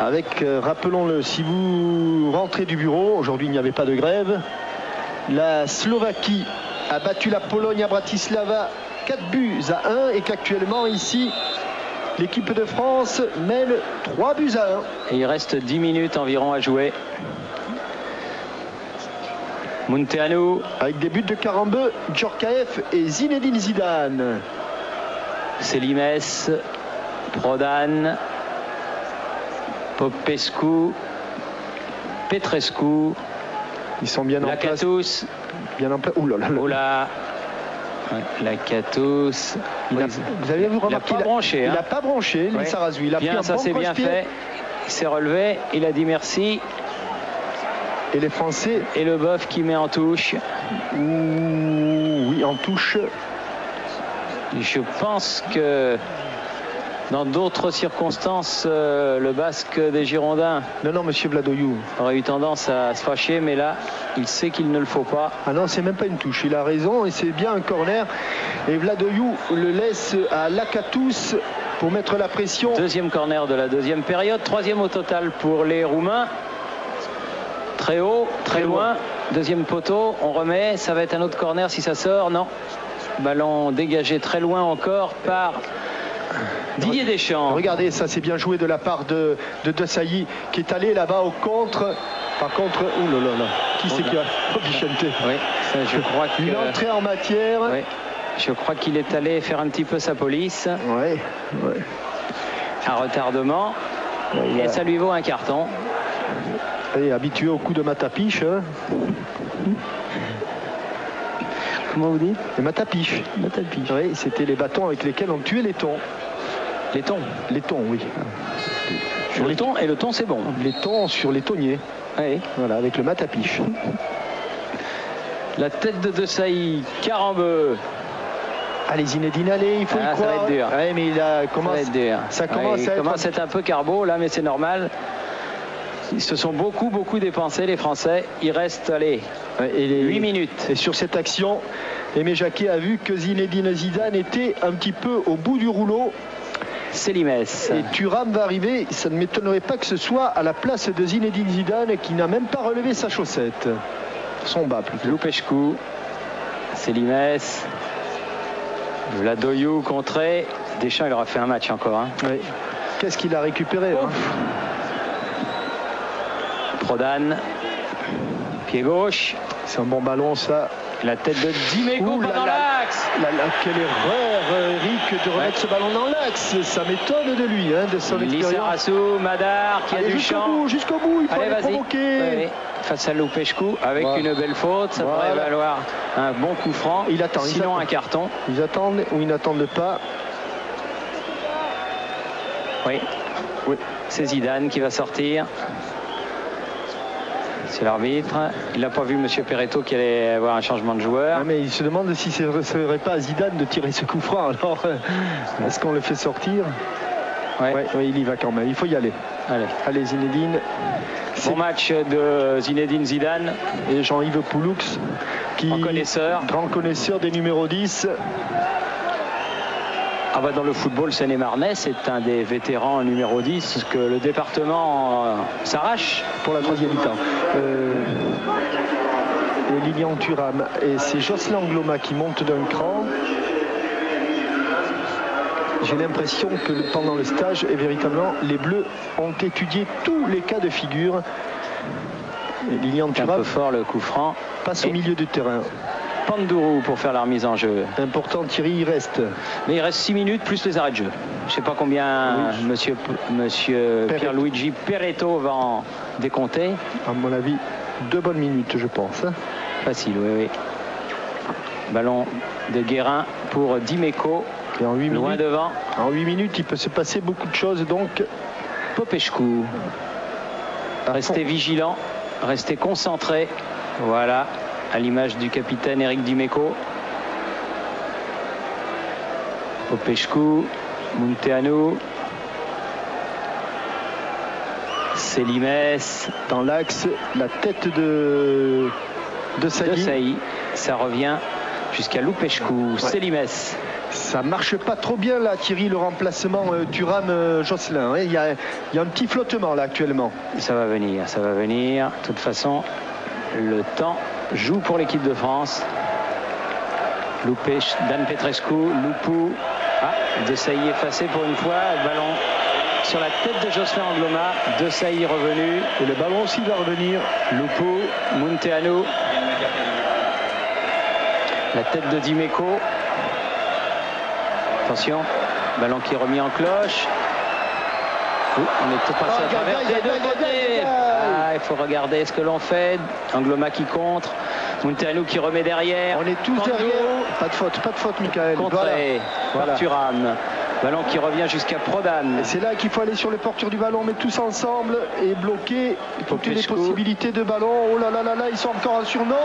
Avec, rappelons-le, si vous rentrez du bureau, aujourd'hui il n'y avait pas de grève, la Slovaquie a battu la Pologne à Bratislava 4-1 et qu'actuellement ici, l'équipe de France mène 3-1. Et il reste 10 minutes environ à jouer. Munteanu. Avec des buts de Karambeu, Djorkaeff et Zinedine Zidane. Selimes, Prodan, Popescu, Petrescu. Ils sont bien en place. Bien en place. Ouh là là. Oh là. Ouais, Lakatos. Vous avez vu, remarqué, il n'a pas branché, ouais. Lissarazu. Il a bien, pris un ça bon c'est bien fait. Il s'est relevé, il a dit merci. Et les Français. Et le bœuf qui met en touche. Oui, en touche. Je pense que dans d'autres circonstances, le Basque des Girondins. Non, monsieur Vladoyou aurait eu tendance à se fâcher, mais là, il sait qu'il ne le faut pas. Ah non, c'est même pas une touche. Il a raison et c'est bien un corner. Et Vladoyou le laisse à Lakatos pour mettre la pression. Deuxième corner de la deuxième période. 3e au total pour les Roumains. Très haut, très loin. Deuxième poteau, on remet. Ça va être un autre corner si ça sort. Non. Ballon dégagé très loin encore par Didier Deschamps. Regardez, ça c'est bien joué de la part de Desailly qui est allé là-bas au contre. Par contre, oulala, qui c'est qui a Vicente. Oui, ça, je crois que... Une entrée en matière. Oui, je crois qu'il est allé faire un petit peu sa police. Oui. Un retardement. Et ça lui vaut un carton. Et habitué au coup de Matapiche. Hein. Comment vous dites? Les Matapiche. Matapiche. Oui, c'était les bâtons avec lesquels on tuait les thons. Les thons? Les thons, oui. Sur les thons, et le thon c'est bon. Les thons sur les tonniers. Oui. Voilà, avec le Matapiche. La tête de Desailly, Karambeu. Allez Zinedine, allez, il faut y croire. Ça va être dur. Ouais, mais ça commence à être un peu carbo là, mais c'est normal. Ils se sont beaucoup dépensés, les Français. Il reste, allez, 8 minutes. Et sur cette action, Aimé Jacquet a vu que Zinedine Zidane était un petit peu au bout du rouleau. Selimes. Et Thuram va arriver. Ça ne m'étonnerait pas que ce soit à la place de Zinedine Zidane qui n'a même pas relevé sa chaussette. Son bas plutôt. Lupescu. Selimes. Vladoyou contré. Deschamps, il aura fait un match encore. Hein. Oui. Qu'est-ce qu'il a récupéré hein. Prodan. Pied gauche. C'est un bon ballon ça. La tête de Dimeco dans l'axe. Quelle erreur, Eric, de remettre ce ballon dans l'axe. Ça m'étonne de lui, hein, de son expérience. Lissarazu, Madar qui a du champ. Jusqu'au bout, il faut aller provoquer. Oui. Face à Lupescu avec une belle faute. Ça pourrait valoir un bon coup franc. Il attend. Sinon un carton. Ils attendent ou ils n'attendent pas. Oui. C'est Zidane qui va sortir. C'est l'arbitre. Il n'a pas vu M. Perretto qui allait avoir un changement de joueur. Non, mais il se demande si ce ne serait pas à Zidane de tirer ce coup franc. Alors, est-ce qu'on le fait sortir? Oui, il y va quand même. Il faut y aller. Allez Zinedine. Bon match de Zinedine Zidane. Et Jean-Yves Pouloux, grand connaisseur des numéros 10. Ah bah dans le football Seine-et-Marnais, c'est un des vétérans numéro 10 que le département s'arrache. Pour la 3e mi-temps. Et Lilian Thuram. Et c'est Jocelyn Angloma qui monte d'un cran. j'ai l'impression que pendant le stage, et véritablement, les Bleus ont étudié tous les cas de figure. Lilian Thuram, un peu fort le coup franc. Passe au milieu du terrain. Panduru pour faire la remise en jeu. Important, Thierry, il reste. Mais il reste 6 minutes plus les arrêts de jeu. Je ne sais pas combien monsieur Pierluigi Peretto va en décompter. À mon avis, 2 bonnes minutes, je pense. Facile, oui. Ballon de Guérin pour Dimeco. Et en 8 loin minutes, devant. En 8 minutes, il peut se passer beaucoup de choses. Donc, Popescu. Restez vigilant, restez concentré. Voilà, à l'image du capitaine Eric Dimeco. Popescu, Munteanu, Selimès. Dans l'axe, la tête de Sailly. Ça revient jusqu'à Lupescu. Ouais. Selimès. Ça marche pas trop bien là, Thierry, le remplacement Thuram-Josselin. Il y a un petit flottement là actuellement. Ça va venir, ça va venir. De toute façon, le temps joue pour l'équipe de France. Dan Petrescu, Lupu. De Sailly effacé pour une fois. Le ballon sur la tête de Jocelyn Angloma. De Sailly revenu. Et le ballon aussi va revenir. Lupu, Munteanu. La tête de Dimeco. Attention, ballon qui est remis en cloche. On est tout passé à travers des deux côtés. Il faut regarder ce que l'on fait. Angloma qui contre. Munteanu qui remet derrière. On est tous derrière. Pas de faute, Michael. Contré par Thuram. Ballon qui revient jusqu'à Prodan. Et c'est là qu'il faut aller sur le porteur du ballon, mais tous ensemble et bloquer toutes les possibilités de ballon. Oh là là là là, ils sont encore en surnombre.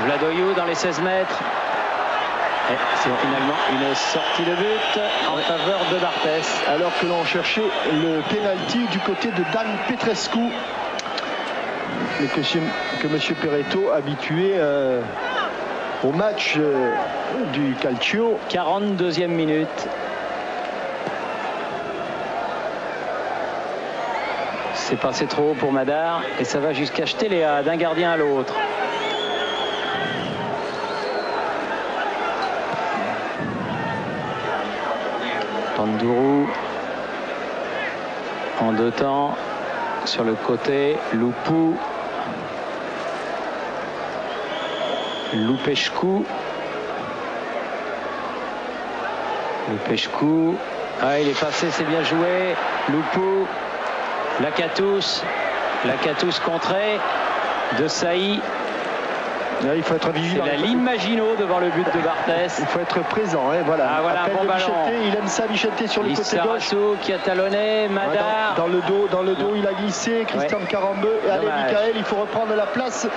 Vladoyou dans les 16 mètres. Et c'est finalement une sortie de but en faveur de Barthès. Alors que l'on cherchait le pénalty du côté de Dan Petrescu. Mais que M. Peretto, habitué au match du Calcio. 42e minute. C'est passé trop haut pour Madar et ça va jusqu'à jeter Léa d'un gardien à l'autre. Panduru en 2 temps sur le côté. Lupu, Lupescu. Il est passé, c'est bien joué. Lupu, Lakatos contré de Sailly. Là, il faut être vigilant. C'est la ligne Maginot devant le but de Barthès. Il faut être présent. Voilà, voilà un bon ballon. Il aime ça, Micheté sur le côté gauche. Qui a talonné. Madar. Dans le dos, il a glissé. Christian Carambeu. Et allez, Michael, il faut reprendre la place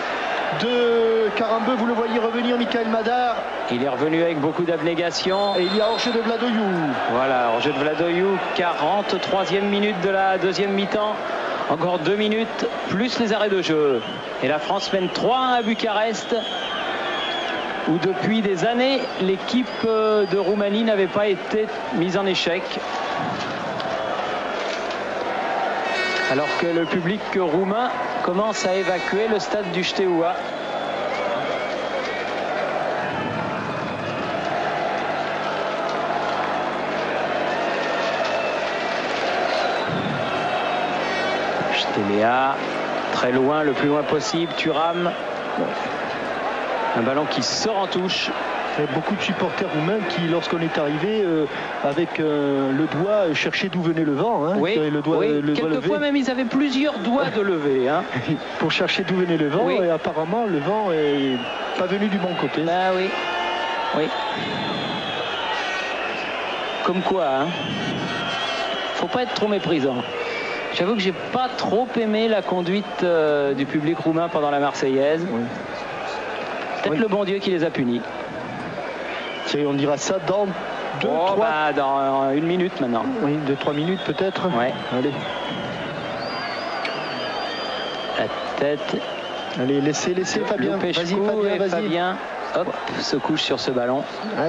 de Carambeu. Vous le voyez revenir, Michael Madar. Il est revenu avec beaucoup d'abnégation. Et il y a hors-jeu de Vladoyou. Voilà, hors-jeu de Vladoyou. 43e minute de la deuxième mi-temps. Encore 2 minutes, plus les arrêts de jeu. Et la France mène 3-1 à Bucarest, où depuis des années, l'équipe de Roumanie n'avait pas été mise en échec. Alors que le public roumain commence à évacuer le stade du Steaua. Léa, très loin, le plus loin possible. Thuram, un ballon qui sort en touche. Il y a beaucoup de supporters roumains qui, lorsqu'on est arrivé, avec le doigt, cherchaient d'où venait le vent. Quelquefois même, ils avaient plusieurs doigts de lever. Pour chercher d'où venait le vent, et apparemment, le vent est pas venu du bon côté. Bah oui. Comme quoi, faut pas être trop méprisant. J'avoue que j'ai pas trop aimé la conduite du public roumain pendant la Marseillaise. Peut-être le bon Dieu qui les a punis. On dira ça dans 2-3 dans 1 minute maintenant. Oui, 2-3 minutes peut-être. Ouais. Allez. La tête. Allez, laissez Fabien. Vas-y, Fabien. Hop, se couche sur ce ballon.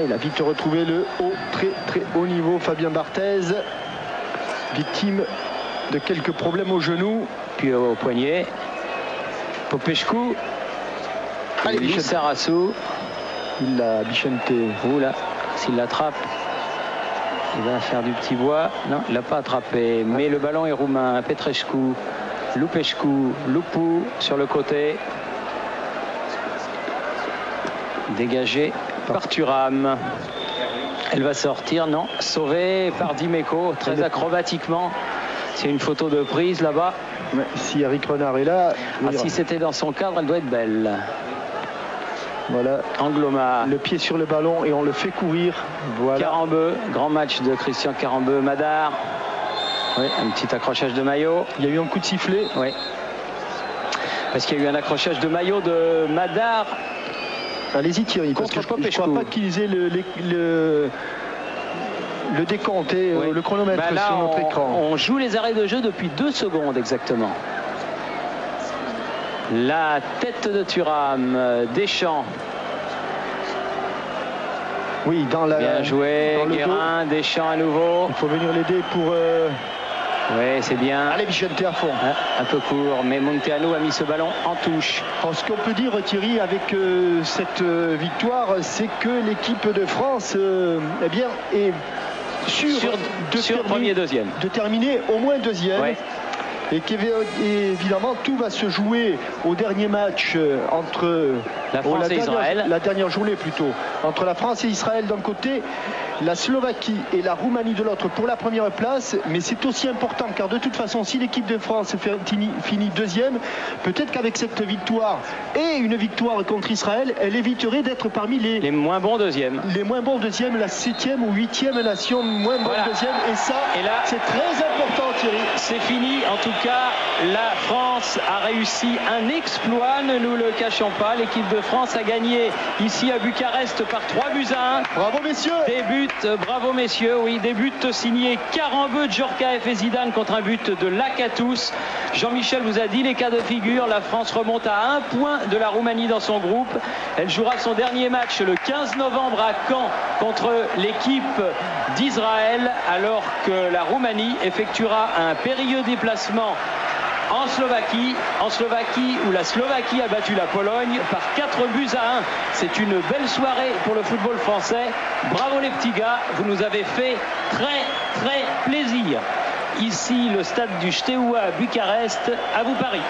Il a vite retrouvé le très haut niveau, Fabien Barthez. Victime de quelques problèmes au genou. Puis au poignet. Popescu. Allez, Sarassou. Il l'a Bichente. Oula, s'il l'attrape, Il va faire du petit bois. Non, il l'a pas attrapé. Mais le ballon est roumain. Petrescu, Lupescu, Lupu sur le côté. Dégagé par Thuram. Elle va sortir, non, sauvée par Dimeco, très acrobatiquement. C'est une photo de prise là-bas. Ouais, si Eric Renard est là... Si c'était dans son cadre, elle doit être belle. Voilà. Angloma. Le pied sur le ballon et on le fait courir. Voilà. Carambeu, grand match de Christian Carambeu. Madar. Oui, un petit accrochage de maillot. Il y a eu un coup de sifflet. Oui. Parce qu'il y a eu un accrochage de maillot de Madar. Allez-y Thierry, parce que je ne crois pas qu'ils aient le décompte et le chronomètre là, sur notre écran. On joue les arrêts de jeu depuis 2 secondes exactement. La tête de Thuram, Deschamps. Oui, bien joué, Guérin, Deschamps à nouveau. Il faut venir l'aider pour... Oui, c'est bien. Allez, Vicente à fond. Un peu court, mais Monteanu a mis ce ballon en touche. Alors, ce qu'on peut dire, Thierry, avec cette victoire, c'est que l'équipe de France eh bien, est sur premier, deuxième. De terminer au moins deuxième. Ouais. Et qu'évidemment, tout va se jouer au dernier match entre la France et Israël. La dernière journée plutôt. Entre la France et Israël d'un côté, la Slovaquie et la Roumanie de l'autre pour la première place. Mais c'est aussi important car de toute façon, si l'équipe de France finit deuxième, peut-être qu'avec cette victoire et une victoire contre Israël, elle éviterait d'être parmi les moins bons deuxièmes. Les moins bons deuxièmes, la 7e ou 8e nation moins bonne deuxième. Et ça, c'est très important, Thierry. C'est fini. En tout cas, la France a réussi un exploit, ne nous le cachons pas. L'équipe de France a gagné ici à Bucarest par 3-1. Bravo messieurs. Bravo messieurs, oui, des buts signés Carambeu, Djorkaeff et Zidane contre un but de Lakatous. Jean-Michel vous a dit les cas de figure. La France remonte à 1 point de la Roumanie dans son groupe. Elle jouera son dernier match le 15 novembre à Caen contre l'équipe d'Israël, alors que la Roumanie effectuera un périlleux déplacement en Slovaquie où la Slovaquie a battu la Pologne par 4-1. C'est une belle soirée pour le football français. Bravo les petits gars, vous nous avez fait très plaisir. Ici le stade du Steaua à Bucarest, à vous Paris.